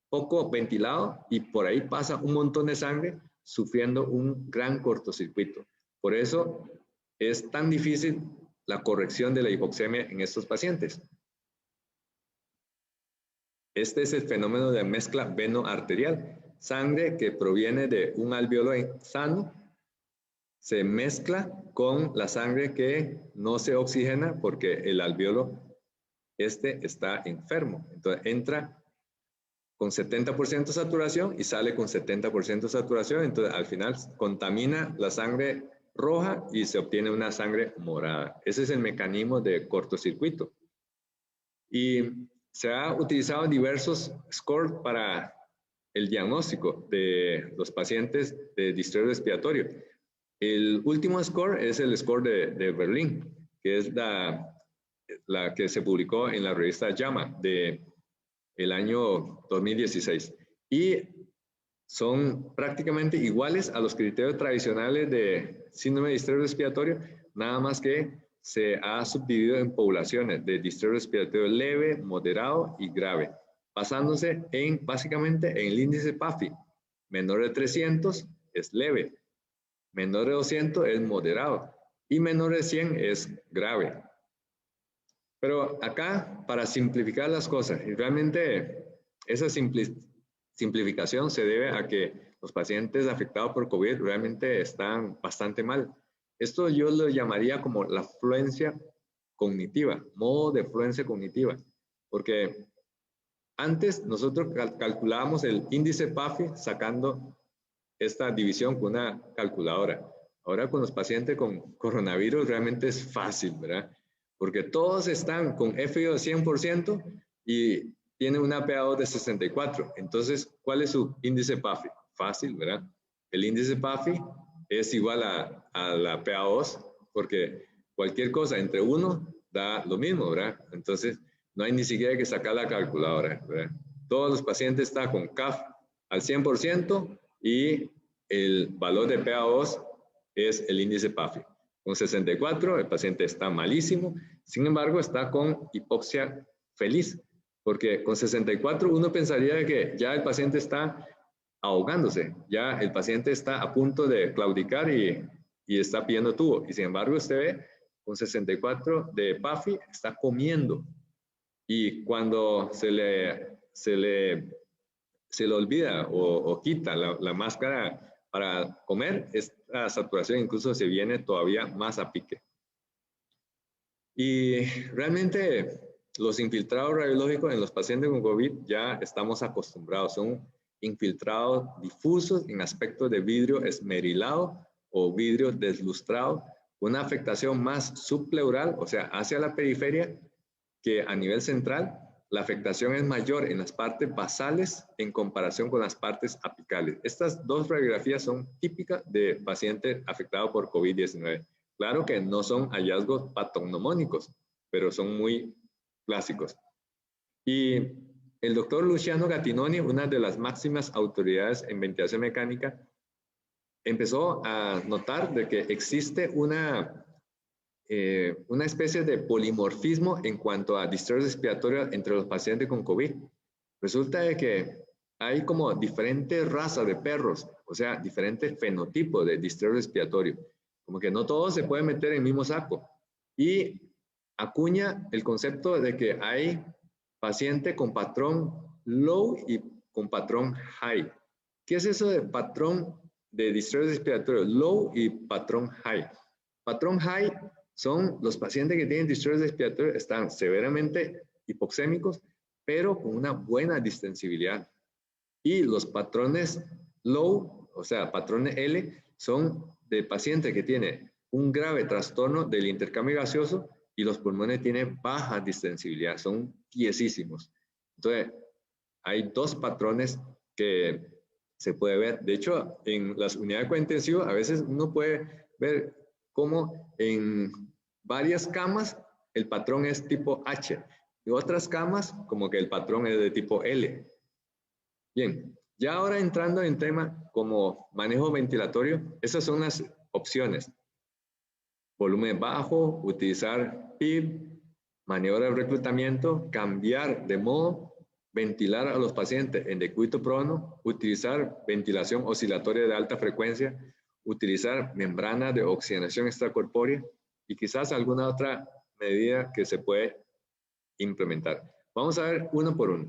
poco ventilado y por ahí pasa un montón de sangre, sufriendo un gran cortocircuito. Por eso es tan difícil la corrección de la hipoxemia en estos pacientes. Este es el fenómeno de mezcla veno-arterial. Sangre que proviene de un alveolo sano se mezcla con la sangre que no se oxigena porque el alveolo está enfermo. Entonces entra con 70% saturación y sale con 70% saturación. Entonces al final contamina la sangre roja y se obtiene una sangre morada. Ese es el mecanismo de cortocircuito. Y se ha utilizado diversos scores para el diagnóstico de los pacientes de distrés respiratorio. El último score es el score de Berlín, que es la que se publicó en la revista JAMA del año 2016. Y son prácticamente iguales a los criterios tradicionales de síndrome de distrés respiratorio, nada más que se ha subdividido en poblaciones de distrés respiratorio leve, moderado y grave, basándose básicamente en el índice PAFI. Menor de 300 es leve, menor de 200 es moderado y menor de 100 es grave. Pero acá, para simplificar las cosas, y realmente esa simplificación se debe a que los pacientes afectados por COVID realmente están bastante mal. Esto yo lo llamaría como la fluencia cognitiva, modo de fluencia cognitiva, porque antes nosotros calculábamos el índice PAFI sacando esta división con una calculadora. Ahora con los pacientes con coronavirus realmente es fácil, ¿verdad? Porque todos están con FIO de 100% y tienen una PaO de 64. Entonces, ¿cuál es su índice PAFI? Fácil, ¿verdad? El índice PAFI es igual a la PaO2, porque cualquier cosa entre 1 da lo mismo, ¿verdad? Entonces, no hay ni siquiera que sacar la calculadora, ¿verdad? Todos los pacientes están con CAF al 100% y el valor de PaO2 es el índice PAFI. Con 64 el paciente está malísimo, sin embargo está con hipoxia feliz, porque con 64 uno pensaría que ya el paciente está ahogándose, ya el paciente está a punto de claudicar y está pidiendo tubo, y sin embargo usted ve con 64 de PAFI está comiendo, y cuando se le olvida o quita la máscara para comer, esta saturación incluso se viene todavía más a pique. Y realmente los infiltrados radiológicos en los pacientes con COVID ya estamos acostumbrados. Son infiltrados difusos en aspecto de vidrio esmerilado o vidrio deslustrado, una afectación más subpleural, o sea, hacia la periferia, que a nivel central. La afectación es mayor en las partes basales en comparación con las partes apicales. Estas dos radiografías son típicas de pacientes afectados por COVID-19. Claro que no son hallazgos patognomónicos, pero son muy clásicos. Y el doctor Luciano Gattinoni, una de las máximas autoridades en ventilación mecánica, empezó a notar de que existe una especie de polimorfismo en cuanto a distrés respiratorio entre los pacientes con COVID. Resulta de que hay como diferentes razas de perros, o sea, diferentes fenotipos de distrés respiratorio. Como que no todos se pueden meter en el mismo saco. Y acuña el concepto de que hay paciente con patrón low y con patrón high. ¿Qué es eso de patrón de distrés respiratorio low y patrón high? Patrón high son los pacientes que tienen distrés respiratorio, están severamente hipoxémicos, pero con una buena distensibilidad. Y los patrones low, o sea, patrones L, son de paciente que tiene un grave trastorno del intercambio gaseoso y los pulmones tienen baja distensibilidad, son tiesísimos. Entonces, hay dos patrones que se puede ver. De hecho, en las unidades de cuidado intensivo, a veces uno puede ver cómo en varias camas el patrón es tipo H. En otras camas, como que el patrón es de tipo L. Bien, ya ahora entrando en tema como manejo ventilatorio, esas son las opciones. Volumen bajo, utilizar PIB, maniobra de reclutamiento, cambiar de modo ventilar a los pacientes en decúbito prono, utilizar ventilación oscilatoria de alta frecuencia, utilizar membranas de oxigenación extracorpórea y quizás alguna otra medida que se puede implementar. Vamos a ver uno por uno.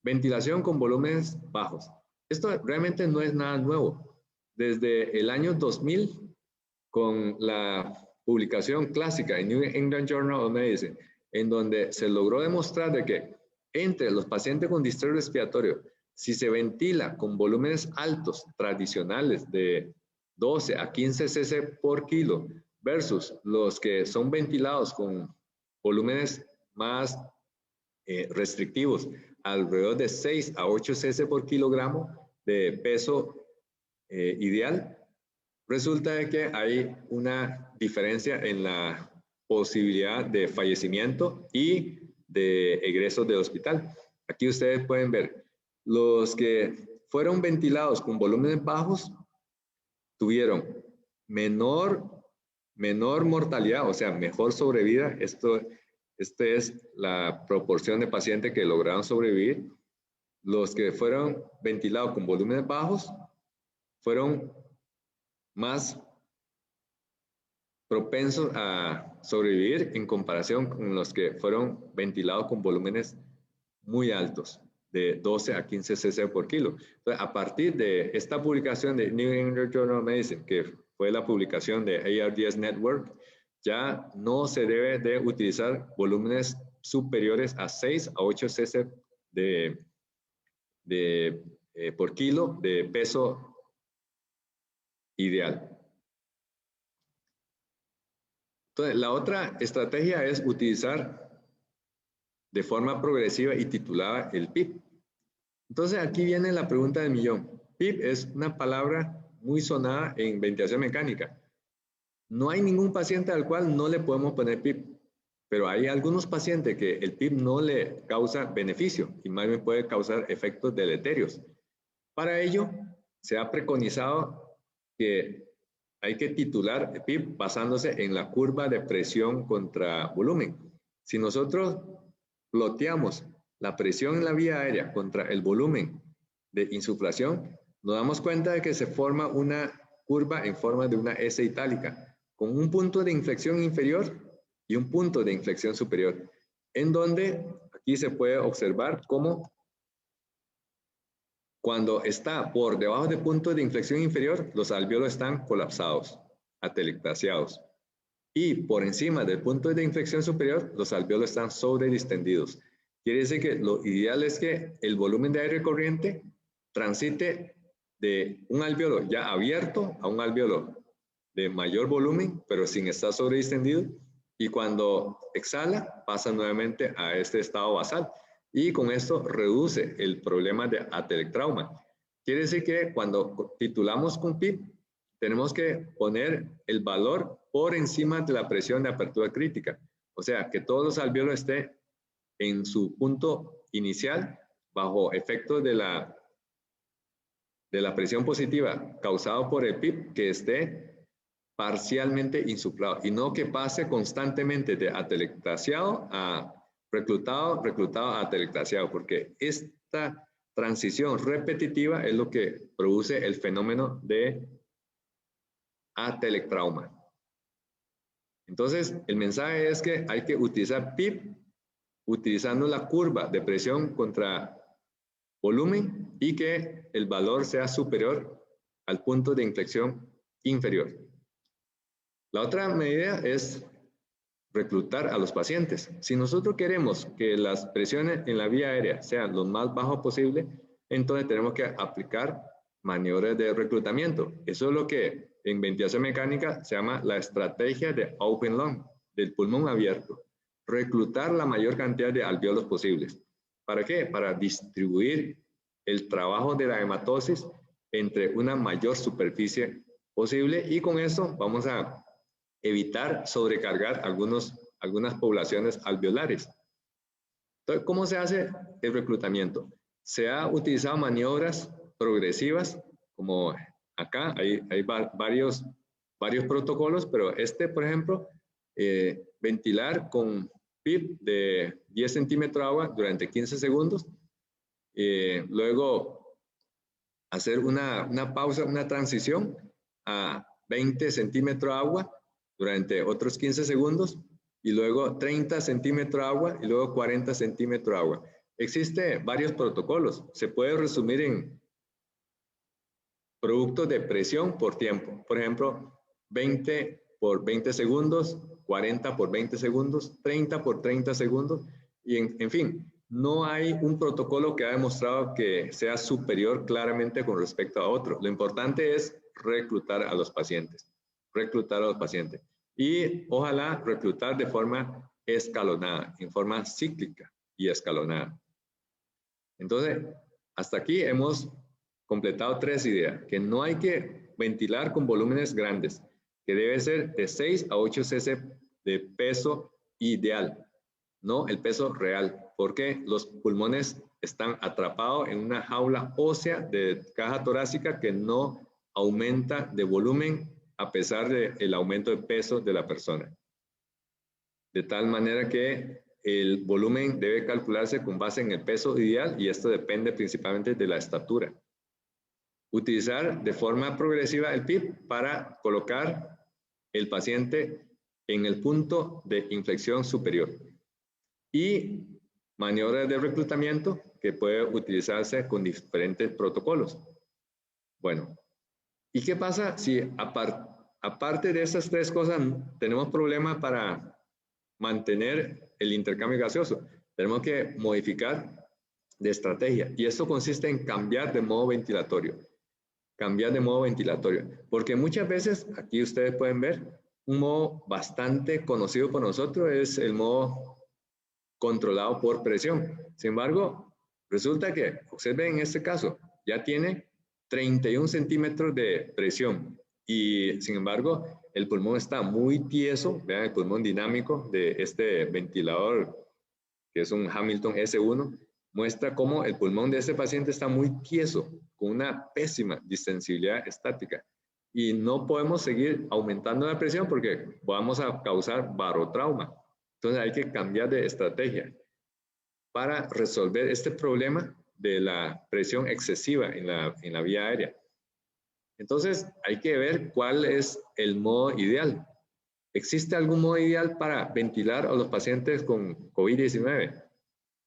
Ventilación con volúmenes bajos. Esto realmente no es nada nuevo. Desde el año 2000, con la publicación clásica en New England Journal of Medicine, en donde se logró demostrar de que entre los pacientes con distrés respiratorio, si se ventila con volúmenes altos tradicionales de 12 a 15 cc por kilo versus los que son ventilados con volúmenes más restrictivos, alrededor de 6 a 8 cc por kilogramo de peso ideal, resulta de que hay una diferencia en la posibilidad de fallecimiento y de egresos del hospital. Aquí ustedes pueden ver, los que fueron ventilados con volúmenes bajos tuvieron menor mortalidad, o sea, mejor sobrevida. Esta es la proporción de pacientes que lograron sobrevivir. Los que fueron ventilados con volúmenes bajos fueron más propensos a sobrevivir en comparación con los que fueron ventilados con volúmenes muy altos, de 12 a 15 cc por kilo. Entonces, a partir de esta publicación de New England Journal of Medicine, que fue la publicación de ARDS Network, ya no se debe de utilizar volúmenes superiores a 6 a 8 cc por kilo de peso ideal. Entonces, la otra estrategia es utilizar de forma progresiva y titulada el PIP. Entonces, aquí viene la pregunta del millón. PIP es una palabra muy sonada en ventilación mecánica. No hay ningún paciente al cual no le podemos poner PIP, pero hay algunos pacientes que el PIP no le causa beneficio y más bien puede causar efectos deleterios. Para ello, se ha preconizado que hay que titular PIP basándose en la curva de presión contra volumen. Si nosotros ploteamos la presión en la vía aérea contra el volumen de insuflación, nos damos cuenta de que se forma una curva en forma de una S itálica, con un punto de inflexión inferior y un punto de inflexión superior, en donde aquí se puede observar cómo cuando está por debajo del punto de inflexión inferior, los alvéolos están colapsados, atelectasiados. Y por encima del punto de inflexión superior, los alvéolos están sobredistendidos. Quiere decir que lo ideal es que el volumen de aire corriente transite de un alvéolo ya abierto a un alvéolo de mayor volumen, pero sin estar sobredistendido. Y cuando exhala, pasa nuevamente a este estado basal. Y con esto reduce el problema de atelectrauma. Quiere decir que cuando titulamos con PIP, tenemos que poner el valor por encima de la presión de apertura crítica. O sea, que todos los alvéolos estén en su punto inicial bajo efecto de la presión positiva causado por el PIP, que esté parcialmente insuflado y no que pase constantemente de atelectasiado a reclutado a atelectasiado, porque esta transición repetitiva es lo que produce el fenómeno de atelectrauma. Entonces, el mensaje es que hay que utilizar PIP utilizando la curva de presión contra volumen y que el valor sea superior al punto de inflexión inferior. La otra medida es reclutar a los pacientes. Si nosotros queremos que las presiones en la vía aérea sean lo más bajo posible, entonces tenemos que aplicar maniobras de reclutamiento. Eso es lo que en ventilación mecánica se llama la estrategia de open lung, del pulmón abierto. Reclutar la mayor cantidad de alvéolos posibles. ¿Para qué? Para distribuir el trabajo de la hematosis entre una mayor superficie posible y con eso vamos a evitar sobrecargar algunas poblaciones alveolares. Entonces, ¿cómo se hace el reclutamiento? Se ha utilizado maniobras progresivas, como acá hay varios protocolos, pero por ejemplo, ventilar con PIP de 10 centímetros de agua durante 15 segundos Luego hacer una pausa, una transición a 20 centímetros de agua durante otros 15 segundos y luego 30 centímetros de agua y luego 40 centímetros de agua. Existen varios protocolos. Se puede resumir en productos de presión por tiempo. Por ejemplo, 20 por 20 segundos, 40 por 20 segundos, 30 por 30 segundos y en fin, no hay un protocolo que ha demostrado que sea superior claramente con respecto a otro. Lo importante es reclutar a los pacientes, y ojalá reclutar de forma escalonada, en forma cíclica y escalonada. Entonces, hasta aquí hemos completado 3 ideas, que no hay que ventilar con volúmenes grandes, que debe ser de 6 a 8 cc de peso ideal, no el peso real, porque los pulmones están atrapados en una jaula ósea de caja torácica que no aumenta de volumen a pesar del aumento de peso de la persona. De tal manera que el volumen debe calcularse con base en el peso ideal y esto depende principalmente de la estatura. Utilizar de forma progresiva el PIP para colocar el paciente en el punto de inflexión superior. Y maniobras de reclutamiento que puede utilizarse con diferentes protocolos. Bueno, ¿y qué pasa si aparte de esas 3 cosas tenemos problemas para mantener el intercambio gaseoso? Tenemos que modificar de estrategia y esto consiste en cambiar de modo ventilatorio. Porque muchas veces, aquí ustedes pueden ver, un modo bastante conocido por nosotros es el modo controlado por presión. Sin embargo, resulta que, observen en este caso, ya tiene 31 centímetros de presión y sin embargo el pulmón está muy tieso. Vean el pulmón dinámico de este ventilador que es un Hamilton S1, muestra cómo el pulmón de este paciente está muy tieso, con una pésima distensibilidad estática. Y no podemos seguir aumentando la presión porque vamos a causar barotrauma. Entonces hay que cambiar de estrategia para resolver este problema de la presión excesiva en la vía aérea. Entonces hay que ver cuál es el modo ideal. ¿Existe algún modo ideal para ventilar a los pacientes con COVID-19?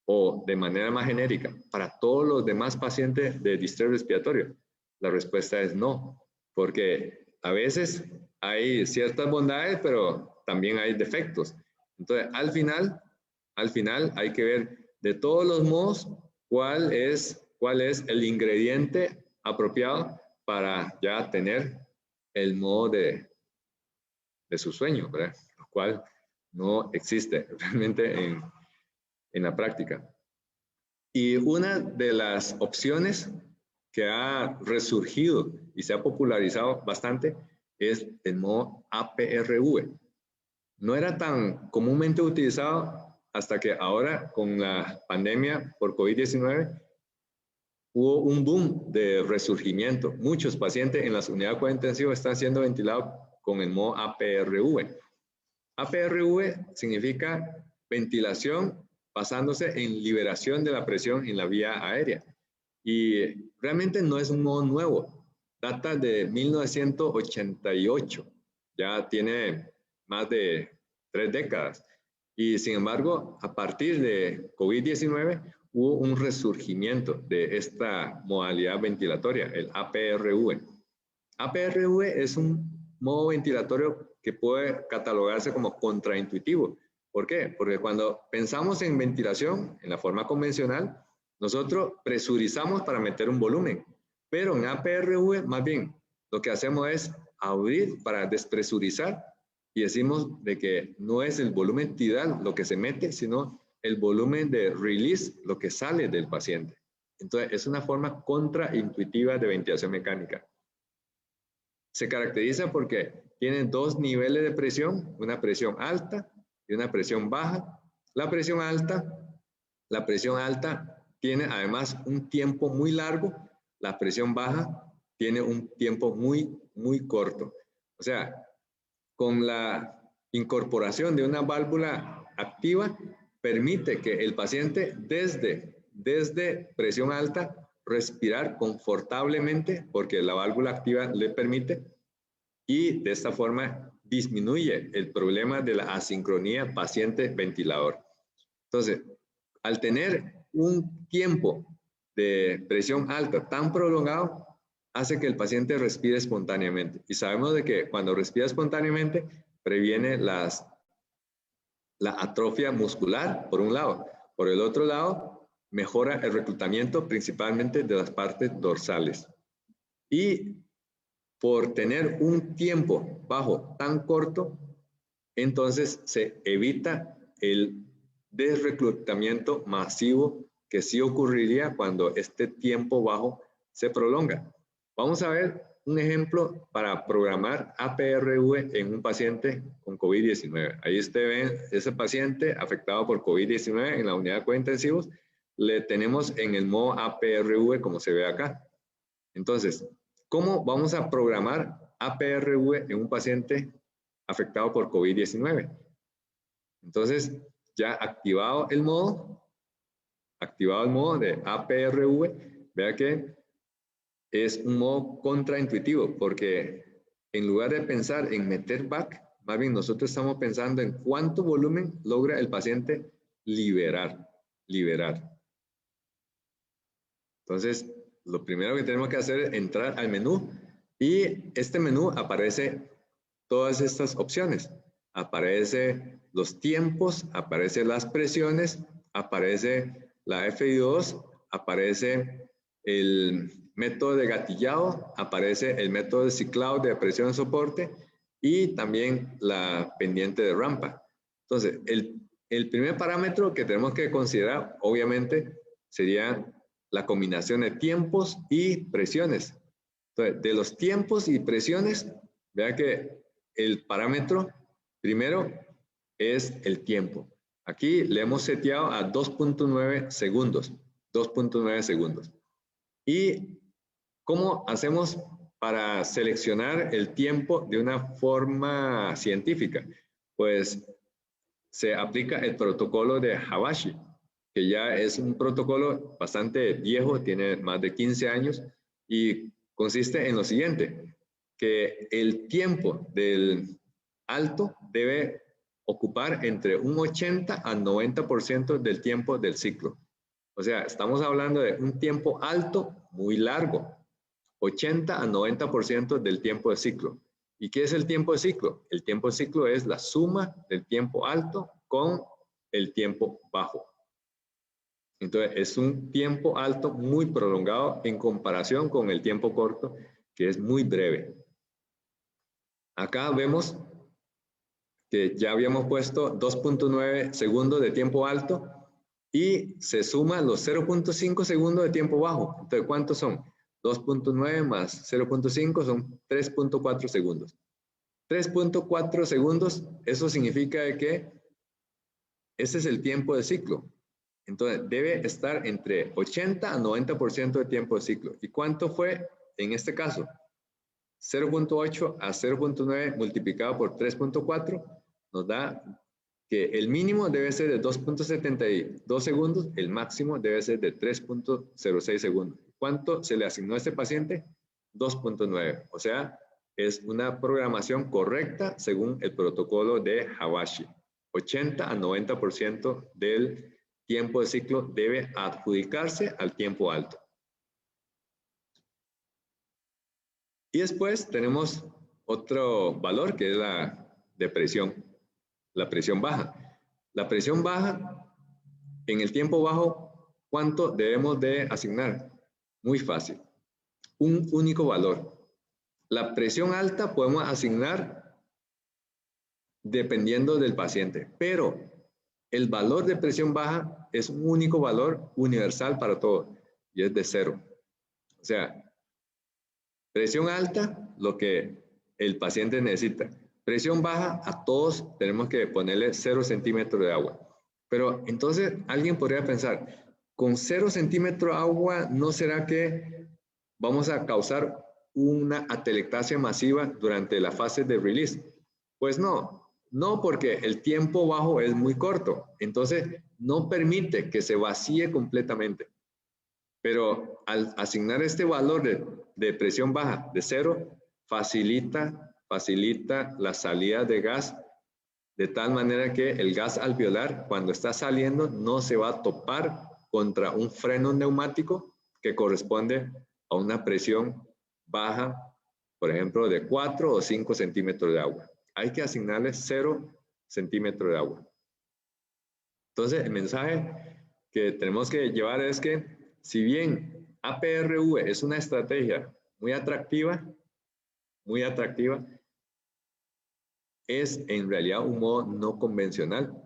O de manera más genérica, para todos los demás pacientes de distrés respiratorio. La respuesta es no, porque a veces hay ciertas bondades, pero también hay defectos. Entonces, al final hay que ver de todos los modos cuál es el ingrediente apropiado para ya tener el modo de su sueño, ¿verdad? Lo cual no existe realmente en la práctica. Y una de las opciones que ha resurgido y se ha popularizado bastante es el modo APRV. No era tan comúnmente utilizado hasta que ahora con la pandemia por COVID-19 hubo un boom de resurgimiento. Muchos pacientes en las unidades de cuidado intensivo están siendo ventilados con el modo APRV. APRV significa ventilación basándose en liberación de la presión en la vía aérea. Y realmente no es un modo nuevo, data de 1988, ya tiene más de 3 décadas. Y sin embargo, a partir de COVID-19 hubo un resurgimiento de esta modalidad ventilatoria, el APRV. APRV es un modo ventilatorio que puede catalogarse como contraintuitivo. ¿Por qué? Porque cuando pensamos en ventilación, en la forma convencional, nosotros presurizamos para meter un volumen, pero en APRV más bien lo que hacemos es abrir para despresurizar y decimos de que no es el volumen tidal lo que se mete, sino el volumen de release, lo que sale del paciente. Entonces es una forma contraintuitiva de ventilación mecánica. Se caracteriza porque tiene 2 niveles de presión, una presión alta y una presión baja. La presión alta tiene además un tiempo muy largo, la presión baja tiene un tiempo muy corto. O sea, con la incorporación de una válvula activa, permite que el paciente desde desde presión alta, respirar confortablemente, porque la válvula activa le permite, y de esta forma disminuye el problema de la asincronía paciente-ventilador. Entonces, al tener un tiempo de presión alta tan prolongado, hace que el paciente respire espontáneamente. Y sabemos de que cuando respira espontáneamente, previene la atrofia muscular, por un lado. Por el otro lado, mejora el reclutamiento principalmente de las partes dorsales. Y por tener un tiempo bajo tan corto, entonces se evita el desreclutamiento masivo que sí ocurriría cuando este tiempo bajo se prolonga. Vamos a ver un ejemplo para programar APRV en un paciente con COVID-19. Ahí usted ve ese paciente afectado por COVID-19 en la unidad de cuidados intensivos. Le tenemos en el modo APRV como se ve acá. Entonces, ¿cómo vamos a programar APRV en un paciente afectado por COVID-19? Entonces, ya activado el modo de APRV, vea que es un modo contraintuitivo, porque en lugar de pensar en meter back, más bien nosotros estamos pensando en cuánto volumen logra el paciente liberar. Entonces, lo primero que tenemos que hacer es entrar al menú, y este menú aparece todas estas opciones. Aparece los tiempos, aparece las presiones, aparece la FI2, aparece el método de gatillado, aparece el método de ciclado de presión de soporte y también la pendiente de rampa. Entonces, el primer parámetro que tenemos que considerar, obviamente, sería la combinación de tiempos y presiones. Entonces, de los tiempos y presiones, vea que el parámetro primero es el tiempo. Aquí le hemos seteado a 2.9 segundos. 2.9 segundos. ¿Y cómo hacemos para seleccionar el tiempo de una forma científica? Pues se aplica el protocolo de Habashi, que ya es un protocolo bastante viejo, tiene más de 15 años, y consiste en lo siguiente, que el tiempo del alto debe ocupar entre un 80 a 90% del tiempo del ciclo. O sea, estamos hablando de un tiempo alto muy largo, 80 a 90% del tiempo de ciclo. ¿Y qué es el tiempo de ciclo? El tiempo de ciclo es la suma del tiempo alto con el tiempo bajo. Entonces, es un tiempo alto muy prolongado en comparación con el tiempo corto, que es muy breve. Acá vemos que ya habíamos puesto 2.9 segundos de tiempo alto y se suman los 0.5 segundos de tiempo bajo. Entonces, ¿cuántos son? 2.9 más 0.5 son 3.4 segundos. 3.4 segundos, eso significa que ese es el tiempo de ciclo. Entonces, debe estar entre 80 a 90% de tiempo de ciclo. ¿Y cuánto fue en este caso? 0.8 a 0.9 multiplicado por 3.4 nos da que el mínimo debe ser de 2.72 segundos, el máximo debe ser de 3.06 segundos. ¿Cuánto se le asignó a este paciente? 2.9. O sea, es una programación correcta según el protocolo de Habashi. 80 a 90% del tiempo de ciclo debe adjudicarse al tiempo alto. Y después tenemos otro valor que es la de presión, la presión baja. La presión baja, en el tiempo bajo, ¿cuánto debemos de asignar? Muy fácil, un único valor. La presión alta podemos asignar dependiendo del paciente, pero el valor de presión baja es un único valor universal para todo y es de 0. O sea, presión alta, lo que el paciente necesita. Presión baja, a todos tenemos que ponerle 0 centímetros de agua. Pero entonces alguien podría pensar, con 0 centímetros de agua, ¿no será que vamos a causar una atelectasia masiva durante la fase de release? Pues no, no porque el tiempo bajo es muy corto. Entonces no permite que se vacíe completamente. Pero al asignar este valor de presión baja de 0, facilita la salida de gas, de tal manera que el gas alveolar, cuando está saliendo, no se va a topar contra un freno neumático que corresponde a una presión baja, por ejemplo, de 4 o 5 centímetros de agua. Hay que asignarle 0 centímetros de agua. Entonces, el mensaje que tenemos que llevar es que, si bien APRV es una estrategia muy atractiva, es en realidad un modo no convencional.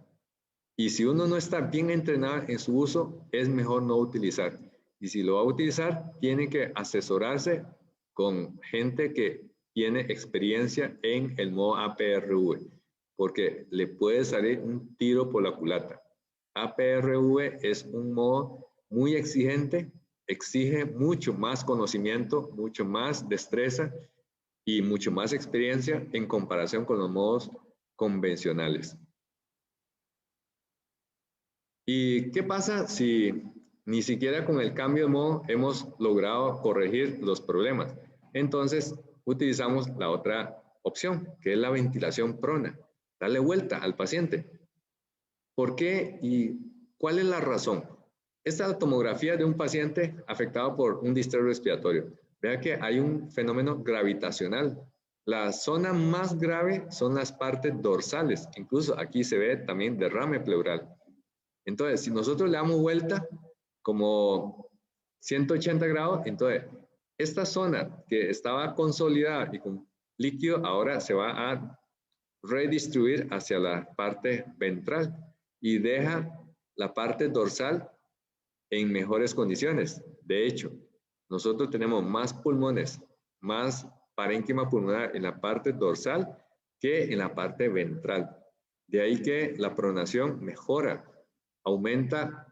Y si uno no está bien entrenado en su uso, es mejor no utilizar. Y si lo va a utilizar, tiene que asesorarse con gente que tiene experiencia en el modo APRV, porque le puede salir un tiro por la culata. APRV es un modo muy exigente, exige mucho más conocimiento, mucho más destreza y mucho más experiencia en comparación con los modos convencionales. ¿Y qué pasa si ni siquiera con el cambio de modo hemos logrado corregir los problemas? Entonces, utilizamos la otra opción, que es la ventilación prona. Darle vuelta al paciente. ¿Por qué y cuál es la razón? Esta es la tomografía de un paciente afectado por un distrés respiratorio. Vea que hay un fenómeno gravitacional. La zona más grave son las partes dorsales. Incluso aquí se ve también derrame pleural. Entonces, si nosotros le damos vuelta como 180 grados, entonces esta zona que estaba consolidada y con líquido ahora se va a redistribuir hacia la parte ventral y deja la parte dorsal en mejores condiciones. De hecho, nosotros tenemos más pulmones, más parénquima pulmonar en la parte dorsal que en la parte ventral. De ahí que la pronación mejora, aumenta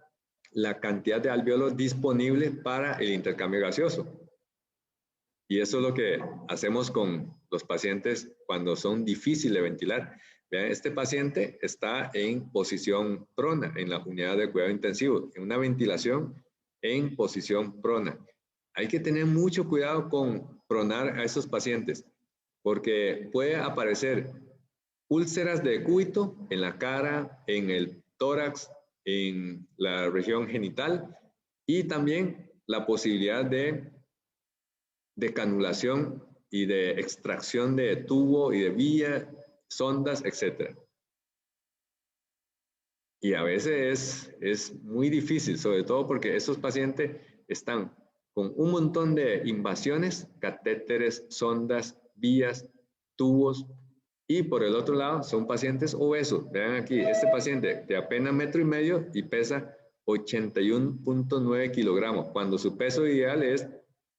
la cantidad de alvéolos disponible para el intercambio gaseoso. Y eso es lo que hacemos con los pacientes cuando son difíciles de ventilar. Vean, este paciente está en posición prona en la unidad de cuidado intensivo, en una ventilación en posición prona. Hay que tener mucho cuidado con pronar a esos pacientes, porque puede aparecer úlceras de decúbito en la cara, en el tórax, en la región genital y también la posibilidad de canulación y de extracción de tubo y de vía, sondas, etc. Y a veces es muy difícil, sobre todo porque esos pacientes están con un montón de invasiones, catéteres, sondas, vías, tubos, y por el otro lado son pacientes obesos. Vean aquí, este paciente de apenas 1,5 metros y pesa 81.9 kilogramos, cuando su peso ideal es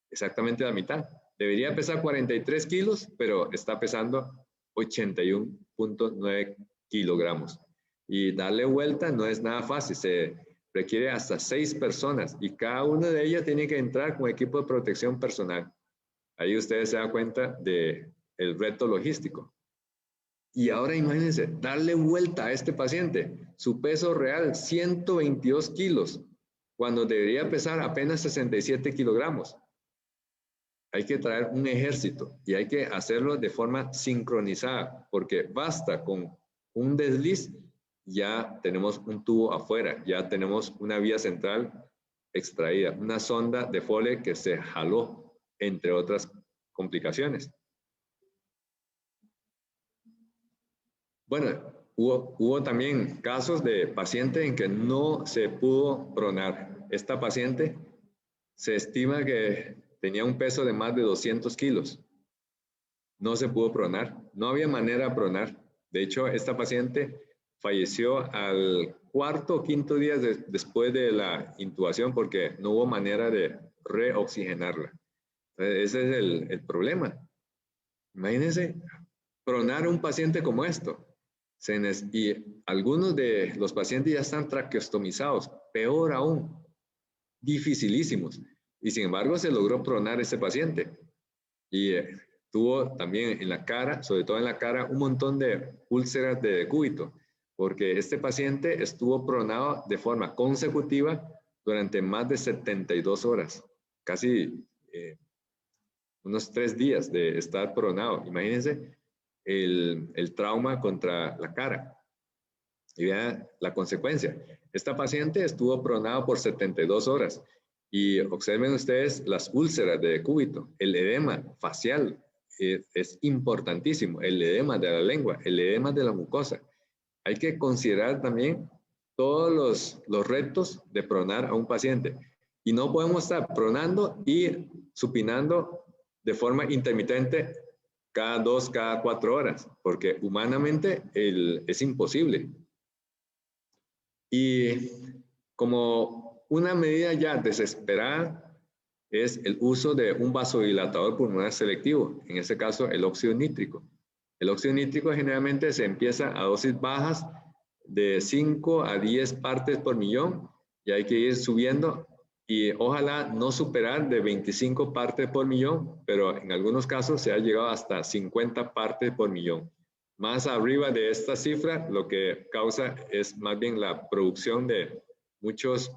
exactamente la mitad. Debería pesar 43 kilos, pero está pesando 81.9 kilogramos. Y darle vuelta no es nada fácil, se requiere hasta 6 personas y cada una de ellas tiene que entrar con equipo de protección personal. Ahí ustedes se dan cuenta del reto logístico. Y ahora imagínense, darle vuelta a este paciente, su peso real 122 kilos, cuando debería pesar apenas 67 kilogramos. Hay que traer un ejército y hay que hacerlo de forma sincronizada, porque basta con un desliz, ya tenemos un tubo afuera, ya tenemos una vía central extraída, una sonda de Foley que se jaló, entre otras complicaciones. Bueno, hubo también casos de pacientes en que no se pudo pronar. Esta paciente se estima que tenía un peso de más de 200 kilos. No se pudo pronar, no había manera de pronar. De hecho, esta paciente falleció al 4º o 5º día después de la intubación porque no hubo manera de reoxigenarla. Ese es el problema. Imagínense pronar a un paciente como esto. Y algunos de los pacientes ya están traqueostomizados, peor aún, dificilísimos. Y sin embargo se logró pronar a este paciente. Y tuvo también en la cara, sobre todo en la cara, un montón de úlceras de decúbito. porque este paciente estuvo pronado de forma consecutiva durante más de 72 horas, casi unos 3 días de estar pronado. Imagínense el trauma contra la cara. Y vean la consecuencia. Esta paciente estuvo pronada por 72 horas. Y observen ustedes las úlceras de decúbito, el edema facial es importantísimo, el edema de la lengua, el edema de la mucosa. Hay que considerar también todos los retos de pronar a un paciente. Y no podemos estar pronando y supinando de forma intermitente cada 2, cada 4 horas, porque humanamente es imposible. Y como una medida ya desesperada es el uso de un vasodilatador pulmonar selectivo, en este caso el óxido nítrico. El óxido nítrico generalmente se empieza a dosis bajas de 5 a 10 partes por millón y hay que ir subiendo y ojalá no superar de 25 partes por millón, pero en algunos casos se ha llegado hasta 50 partes por millón. Más arriba de esta cifra, lo que causa es más bien la producción de muchos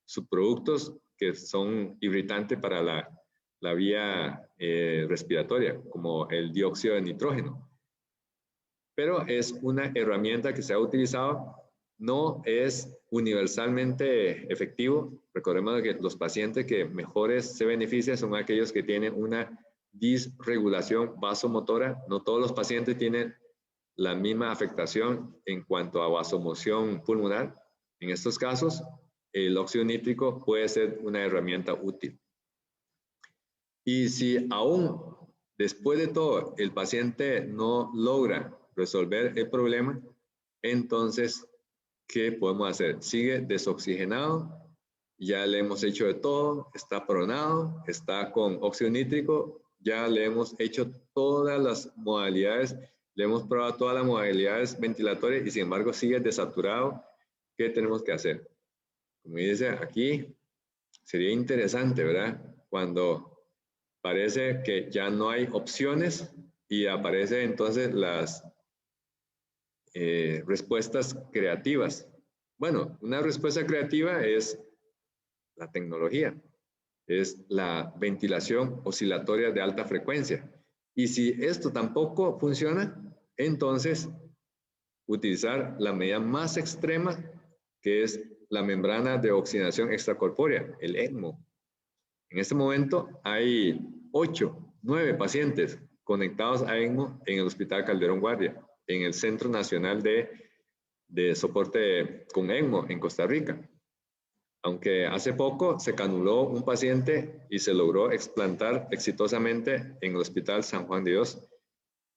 subproductos que son irritantes para la vía respiratoria, como el dióxido de nitrógeno. Pero es una herramienta que se ha utilizado, no es universalmente efectivo. Recordemos que los pacientes que mejores se benefician son aquellos que tienen una disregulación vasomotora. No todos los pacientes tienen la misma afectación en cuanto a vasomoción pulmonar. En estos casos, el óxido nítrico puede ser una herramienta útil. Y si aún después de todo el paciente no logra resolver el problema, entonces, ¿qué podemos hacer? Sigue desoxigenado, ya le hemos hecho de todo, está pronado, está con óxido nítrico, ya le hemos hecho todas las modalidades, le hemos probado todas las modalidades ventilatorias y sin embargo sigue desaturado. ¿Qué tenemos que hacer? Como dice aquí, sería interesante, ¿verdad? Cuando parece que ya no hay opciones y aparecen entonces las respuestas creativas. Bueno, una respuesta creativa es la tecnología, es la ventilación oscilatoria de alta frecuencia. Y si esto tampoco funciona, entonces utilizar la medida más extrema, que es la membrana de oxigenación extracorpórea, el ECMO. En este momento hay 8, 9 pacientes conectados a ECMO en el Hospital Calderón Guardia, en el Centro Nacional de Soporte con ECMO en Costa Rica. Aunque hace poco se canuló un paciente y se logró explantar exitosamente en el Hospital San Juan de Dios.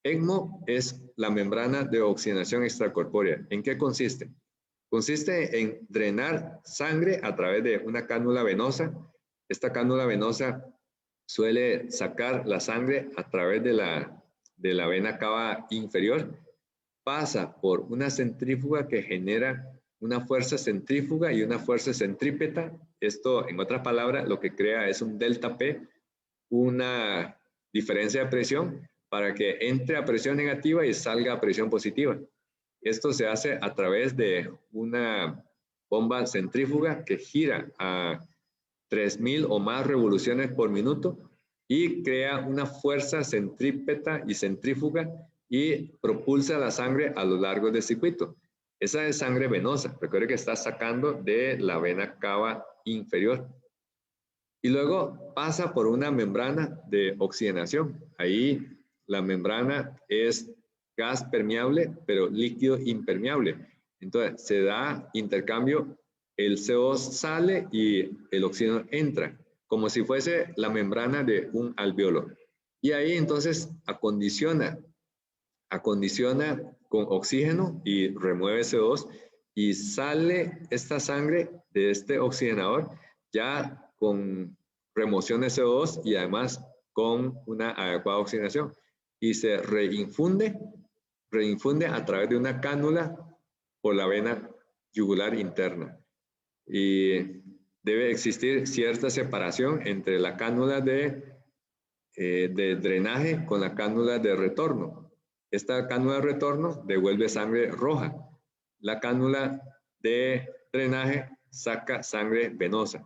ECMO es la membrana de oxigenación extracorpórea. ¿En qué consiste? Consiste en drenar sangre a través de una cánula venosa. Esta cánula venosa suele sacar la sangre a través de la vena cava inferior, pasa por una centrífuga que genera una fuerza centrífuga y una fuerza centrípeta. Esto, en otras palabras, lo que crea es un delta P, una diferencia de presión para que entre a presión negativa y salga a presión positiva. Esto se hace a través de una bomba centrífuga que gira a 3000 o más revoluciones por minuto y crea una fuerza centrípeta y centrífuga y propulsa la sangre a lo largo del circuito. Esa es sangre venosa. Recuerde que está sacando de la vena cava inferior. Y luego pasa por una membrana de oxigenación. Ahí la membrana es gas permeable, pero líquido impermeable. Entonces se da intercambio, el CO2 sale y el oxígeno entra, como si fuese la membrana de un alveolo. Y ahí entonces acondiciona con oxígeno y remueve CO2 y sale esta sangre de este oxigenador ya con remoción de CO2 y además con una adecuada oxigenación y se reinfunde a través de una cánula por la vena yugular interna. Y debe existir cierta separación entre la cánula de drenaje con la cánula de retorno. Esta cánula de retorno devuelve sangre roja la cánula de drenaje saca sangre venosa.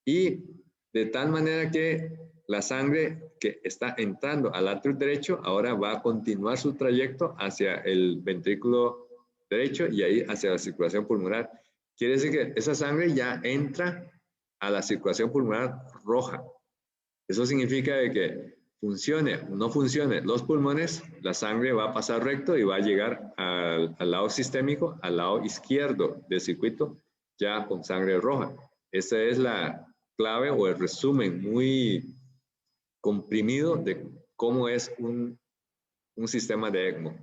Y de tal manera que la sangre que está entrando al atrio derecho ahora va a continuar su trayecto hacia el ventrículo derecho y ahí hacia la circulación pulmonar. Quiere decir que esa sangre ya entra a la circulación pulmonar roja. Eso significa de que funcione o no funcione los pulmones, la sangre va a pasar recto y va a llegar al lado sistémico, al lado izquierdo del circuito, ya con sangre roja. Esa es la clave o el resumen muy comprimido de cómo es un sistema de ECMO.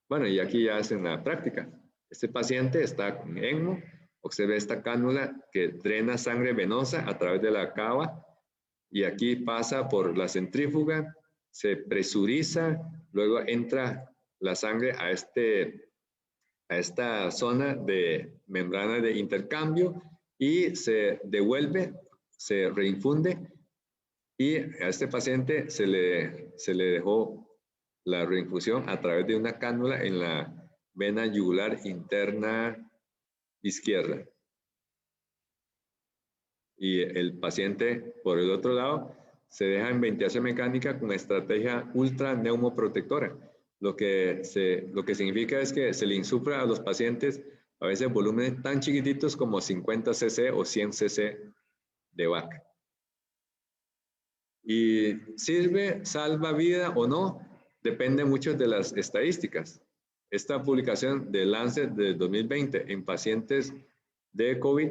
Bueno, y aquí ya es en la práctica. Este paciente está con ECMO, observe esta cánula que drena sangre venosa a través de la cava y aquí pasa por la centrífuga, se presuriza, luego entra la sangre a esta zona de membrana de intercambio y se devuelve, se reinfunde y a este paciente se le dejó la reinfusión a través de una cánula en la vena yugular interna izquierda. Y el paciente, por el otro lado, se deja en ventilación mecánica con estrategia ultra neumoprotectora. Lo que significa es que se le insufla a los pacientes a veces volúmenes tan chiquititos como 50 cc o 100 cc de vaca. Y sirve, salva vida o no, depende mucho de las estadísticas. Esta publicación de Lancet de 2020 en pacientes de COVID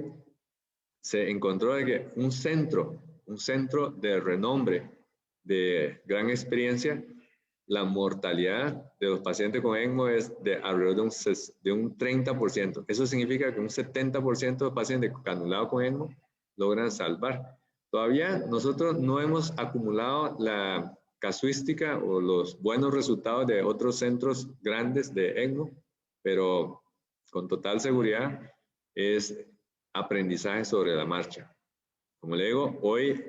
se encontró de que un centro de renombre, de gran experiencia, la mortalidad de los pacientes con ECMO es de alrededor de un 30%. Eso significa que un 70% de pacientes canulados con ECMO logran salvar. Todavía nosotros no hemos acumulado la casuística o los buenos resultados de otros centros grandes de ECMO, pero con total seguridad es aprendizaje sobre la marcha. Como le digo, hoy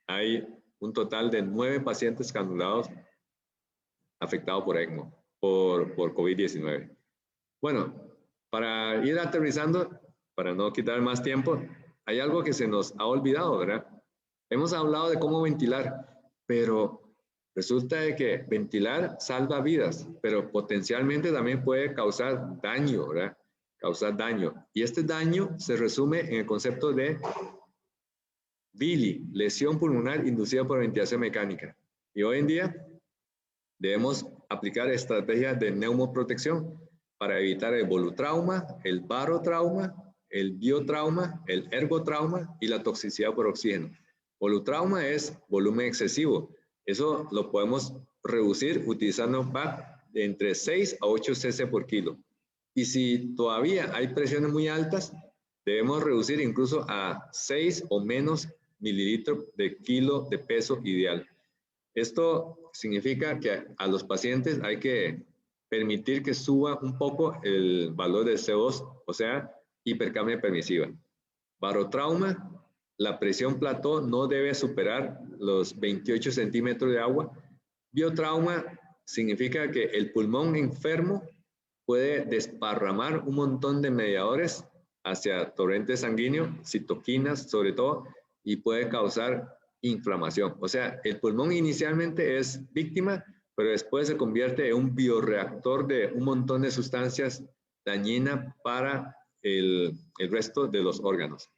hay un total de 9 pacientes canulados afectados por ECMO, por COVID-19. Bueno, para ir aterrizando, para no quitar más tiempo, hay algo que se nos ha olvidado, ¿verdad? Hemos hablado de cómo ventilar, pero resulta de que ventilar salva vidas, pero potencialmente también puede causar daño, ¿verdad? Causar daño. Y este daño se resume en el concepto de BILI, lesión pulmonar inducida por ventilación mecánica. Y hoy en día debemos aplicar estrategias de neumoprotección para evitar el volutrauma, el barotrauma, el biotrauma, el ergotrauma y la toxicidad por oxígeno. Volutrauma es volumen excesivo. Eso lo podemos reducir utilizando PAP de entre 6 a 8 cc por kilo. Y si todavía hay presiones muy altas, debemos reducir incluso a 6 o menos mililitros de kilo de peso ideal. Esto significa que a los pacientes hay que permitir que suba un poco el valor de CO2, o sea, hipercapnia permisiva. Barotrauma, la presión plató no debe superar los 28 centímetros de agua. Biotrauma significa que el pulmón enfermo puede desparramar un montón de mediadores hacia torrente sanguíneo, citoquinas sobre todo, y puede causar inflamación. O sea, el pulmón inicialmente es víctima, pero después se convierte en un bioreactor de un montón de sustancias dañinas para el resto de los órganos.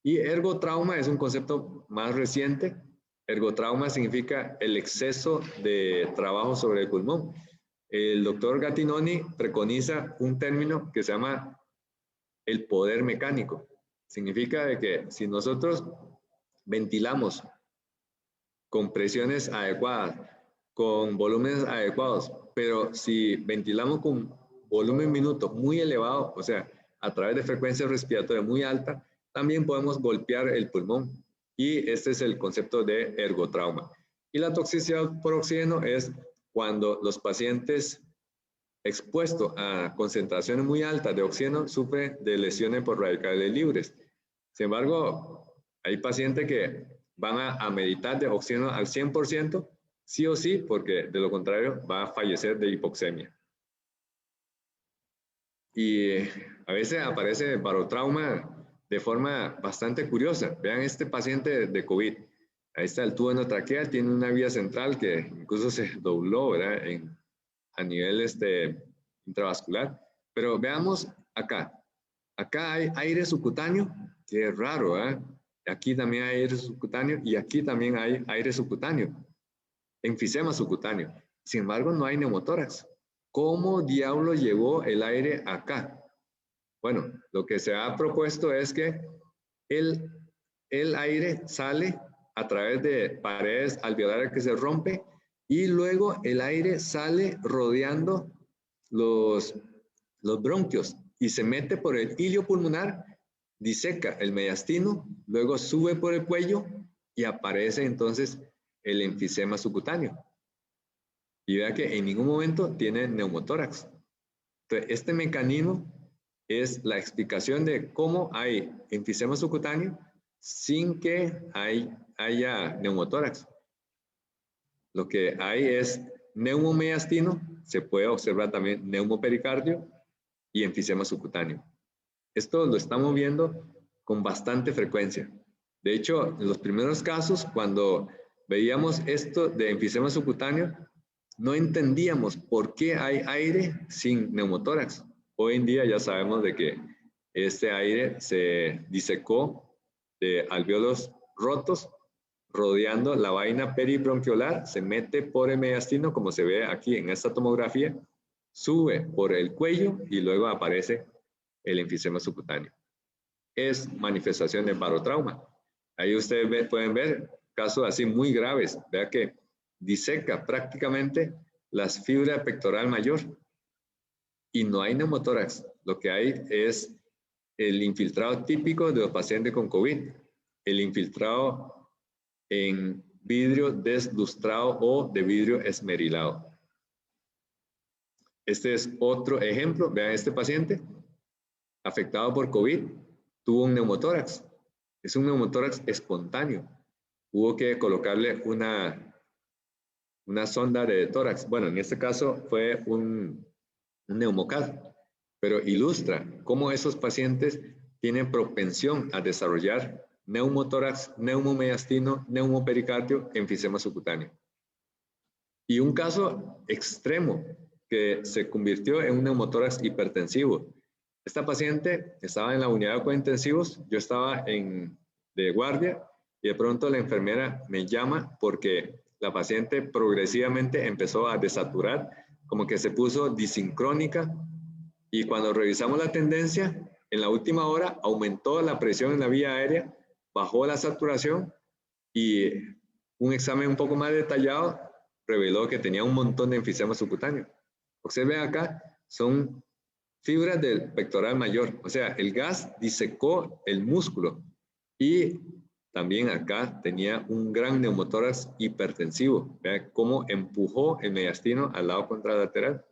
Y ergotrauma es un concepto más reciente. Ergotrauma significa el exceso de trabajo sobre el pulmón. El doctor Gattinoni preconiza un término que se llama el poder mecánico. Significa de que si nosotros ventilamos con presiones adecuadas, con volúmenes adecuados, pero si ventilamos con volumen minuto muy elevado, o sea, a través de frecuencia respiratoria muy alta, también podemos golpear el pulmón. Y este es el concepto de ergotrauma. Y la toxicidad por oxígeno es cuando los pacientes expuestos a concentraciones muy altas de oxígeno sufren de lesiones por radicales libres. Sin embargo, hay pacientes que van a meditar de oxígeno al 100%, sí o sí, porque de lo contrario va a fallecer de hipoxemia. y a veces aparece barotrauma de forma bastante curiosa. Vean este paciente de COVID. Ahí está el tubo endotraqueal, tiene una vía central que incluso se dobló, ¿verdad? A nivel intravascular. Pero veamos acá. Acá hay aire subcutáneo, que es raro, ¿eh? Aquí también hay aire subcutáneo y aquí también hay aire subcutáneo, enfisema subcutáneo. Sin embargo, no hay neumotórax. ¿Cómo diablo llegó el aire acá? Bueno, lo que se ha propuesto es que el aire sale a través de paredes alveolares que se rompe y luego el aire sale rodeando los bronquios y se mete por el hilio pulmonar, diseca el mediastino, luego sube por el cuello y aparece entonces el enfisema subcutáneo. Y vea que en ningún momento tiene neumotórax. Entonces, este mecanismo es la explicación de cómo hay enfisema subcutáneo sin que haya neumotórax. Lo que hay es neumomediastino, se puede observar también neumopericardio y enfisema subcutáneo. Esto lo estamos viendo con bastante frecuencia. De hecho, en los primeros casos, cuando veíamos esto de enfisema subcutáneo, no entendíamos por qué hay aire sin neumotórax. Hoy en día ya sabemos de que este aire se disecó de alvéolos rotos, rodeando la vaina peribronquiolar, se mete por el mediastino, como se ve aquí en esta tomografía, sube por el cuello y luego aparece el enfisema subcutáneo. Es manifestación de barotrauma. Ahí ustedes pueden ver casos así muy graves. Vea que diseca prácticamente las fibras pectoral mayor y no hay neumotórax. Lo que hay es el infiltrado típico de los pacientes con COVID, el infiltrado en vidrio deslustrado o de vidrio esmerilado. Este es otro ejemplo. Vean este paciente afectado por COVID, tuvo un neumotórax. Es un neumotórax espontáneo. Hubo que colocarle una sonda de tórax. Bueno, en este caso fue un neumocat, pero ilustra cómo esos pacientes tienen propensión a desarrollar neumotórax, neumomediastino, neumopericardio, enfisema subcutáneo. Y un caso extremo que se convirtió en un neumotórax hipertensivo. Esta paciente estaba en la unidad de cuidados intensivos, yo estaba de guardia y de pronto la enfermera me llama porque la paciente progresivamente empezó a desaturar, como que se puso disincrónica y cuando revisamos la tendencia, en la última hora aumentó la presión en la vía aérea, bajó la saturación y un examen un poco más detallado reveló que tenía un montón de enfisema subcutáneo. Observen acá, son fibras del pectoral mayor, o sea, el gas disecó el músculo y también acá tenía un gran neumotórax hipertensivo. Vean cómo empujó el mediastino al lado contralateral.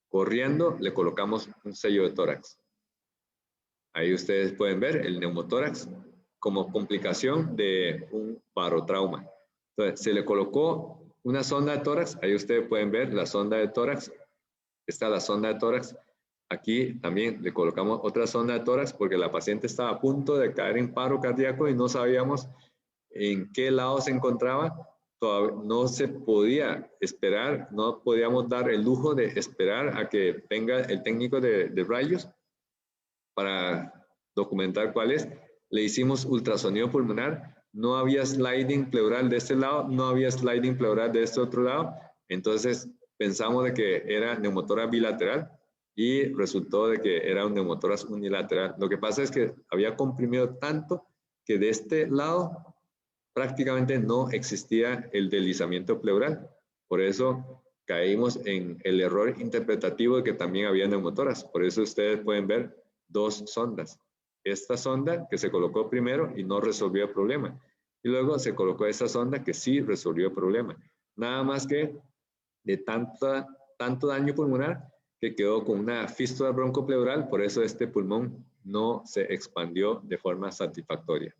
Corriendo le colocamos un sello de tórax. Ahí ustedes pueden ver el neumotórax como complicación de un barotrauma. Entonces, se le colocó una sonda de tórax. Ahí ustedes pueden ver la sonda de tórax. Está la sonda de tórax. Aquí también le colocamos otra sonda de tórax porque la paciente estaba a punto de caer en paro cardíaco y no sabíamos en qué lado se encontraba. Todavía no se podía esperar, no podíamos dar el lujo de esperar a que venga el técnico de rayos para documentar cuál es. Le hicimos ultrasonido pulmonar, no había sliding pleural de este lado, no había sliding pleural de este otro lado, entonces pensamos de que era neumotórax bilateral y resultó de que era un neumotórax unilateral. Lo que pasa es que había comprimido tanto que de este lado prácticamente no existía el deslizamiento pleural. Por eso caímos en el error interpretativo de que también había neumotórax. Por eso ustedes pueden ver dos sondas. Esta sonda que se colocó primero y no resolvió el problema. Y luego se colocó esta sonda que sí resolvió el problema. Nada más que de tanto daño pulmonar que quedó con una fístula broncopleural, por eso este pulmón no se expandió de forma satisfactoria.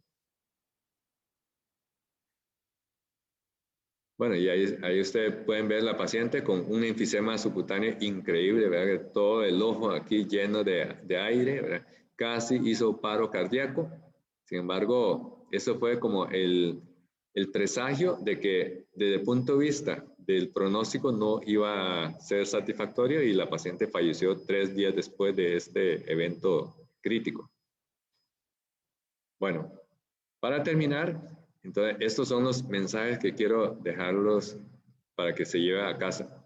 Bueno, y ahí ustedes pueden ver la paciente con un enfisema subcutáneo increíble, ¿verdad? Que todo el ojo aquí lleno de aire, ¿verdad? Casi hizo paro cardíaco. Sin embargo, eso fue como el presagio de que desde el punto de vista del pronóstico no iba a ser satisfactorio y la paciente falleció 3 días después de este evento crítico. Bueno, para terminar, entonces estos son los mensajes que quiero dejarlos para que se lleve a casa.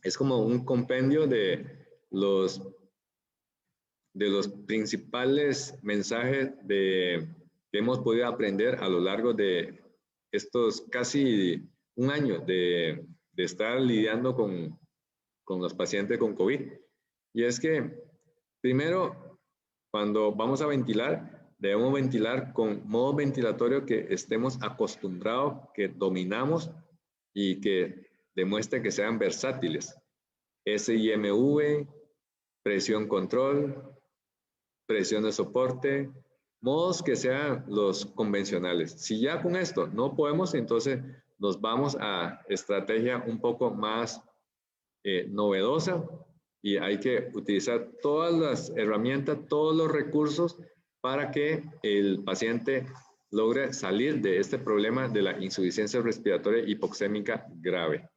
Es como un compendio de los principales mensajes que hemos podido aprender a lo largo de estos casi un año de estar lidiando con los pacientes con COVID. Y es que, primero, cuando vamos a ventilar, debemos ventilar con modo ventilatorio que estemos acostumbrados, que dominamos y que demuestre que sean versátiles. SIMV, presión control, presión de soporte, modos que sean los convencionales. Si ya con esto no podemos, entonces nos vamos a estrategia un poco más novedosa y hay que utilizar todas las herramientas, todos los recursos para que el paciente logre salir de este problema de la insuficiencia respiratoria hipoxémica grave.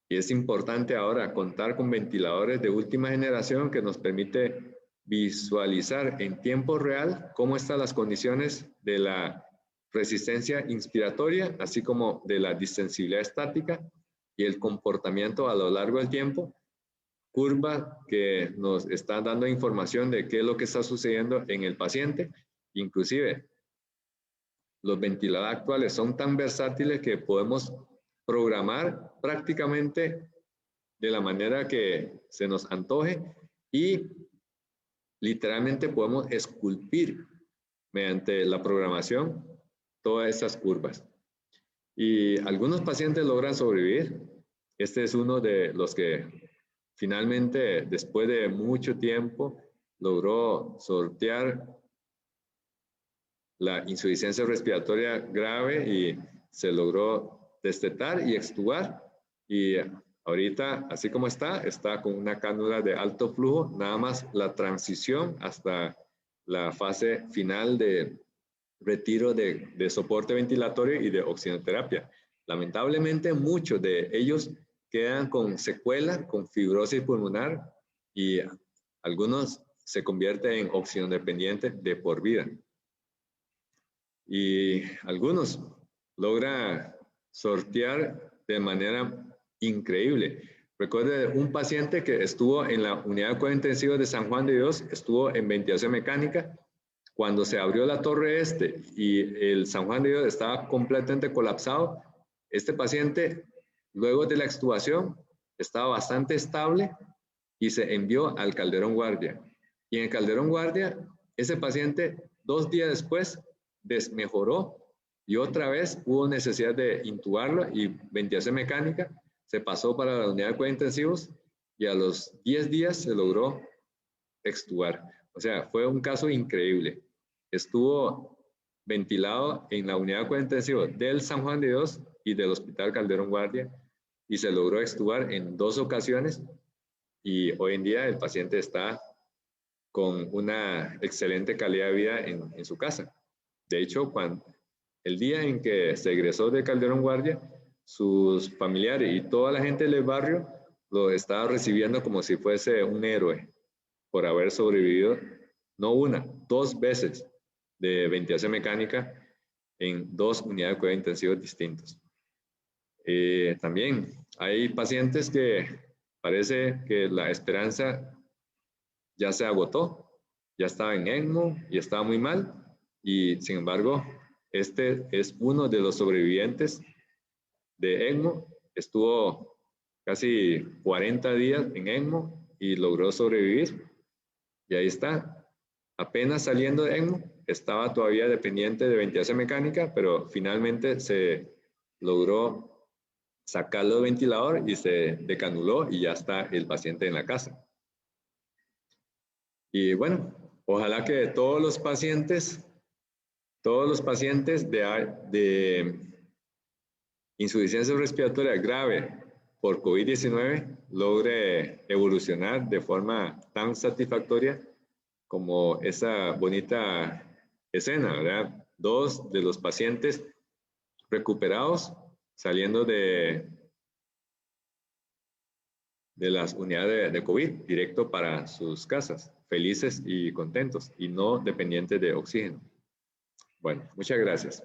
Y es importante ahora contar con ventiladores de última generación que nos permite visualizar en tiempo real cómo están las condiciones de la resistencia inspiratoria, así como de la distensibilidad estática y el comportamiento a lo largo del tiempo, curva que nos está dando información de qué es lo que está sucediendo en el paciente. Inclusive, los ventiladores actuales son tan versátiles que podemos programar prácticamente de la manera que se nos antoje y literalmente podemos esculpir mediante la programación todas estas curvas. Y algunos pacientes logran sobrevivir. Este es uno de los que finalmente, después de mucho tiempo, logró sortear la insuficiencia respiratoria grave y se logró destetar y extubar. Y ahorita, así como está con una cánula de alto flujo, nada más la transición hasta la fase final de retiro de soporte ventilatorio y de oxigenoterapia. Lamentablemente, muchos de ellos quedan con secuela, con fibrosis pulmonar y algunos se convierten en oxigenodependientes de por vida. Y algunos logran sortear de manera increíble. Recuerde un paciente que estuvo en la unidad de cuidados intensivos de San Juan de Dios, estuvo en ventilación mecánica. Cuando se abrió la torre este y el San Juan de Dios estaba completamente colapsado, este paciente, luego de la extubación, estaba bastante estable y se envió al Calderón Guardia. Y en el Calderón Guardia, ese paciente, 2 días después, desmejoró y otra vez hubo necesidad de intubarlo y ventilación mecánica. Se pasó para la unidad de cuidados intensivos y a los 10 días se logró extubar. O sea, fue un caso increíble. Estuvo ventilado en la unidad de cuidados intensivos del San Juan de Dios y del Hospital Calderón Guardia y se logró extubar en 2 ocasiones y hoy en día el paciente está con una excelente calidad de vida en su casa. De hecho, el día en que se egresó de Calderón Guardia, sus familiares y toda la gente del barrio lo estaba recibiendo como si fuese un héroe por haber sobrevivido, no una, 2 veces de ventilación mecánica en 2 unidades de cuidados intensivos distintos. También hay pacientes que parece que la esperanza ya se agotó, ya estaba en ECMO y estaba muy mal, y sin embargo, este es uno de los sobrevivientes de ECMO, estuvo casi 40 días en ECMO y logró sobrevivir, y ahí está, apenas saliendo de ECMO, estaba todavía dependiente de ventilación mecánica, pero finalmente se logró sacarlo del ventilador y se decanuló y ya está el paciente en la casa. Y bueno, ojalá que todos los pacientes insuficiencia respiratoria grave por COVID-19 logre evolucionar de forma tan satisfactoria como esa bonita escena, ¿verdad? 2 de los pacientes recuperados saliendo de las unidades de COVID directo para sus casas, felices y contentos y no dependientes de oxígeno. Bueno, muchas gracias.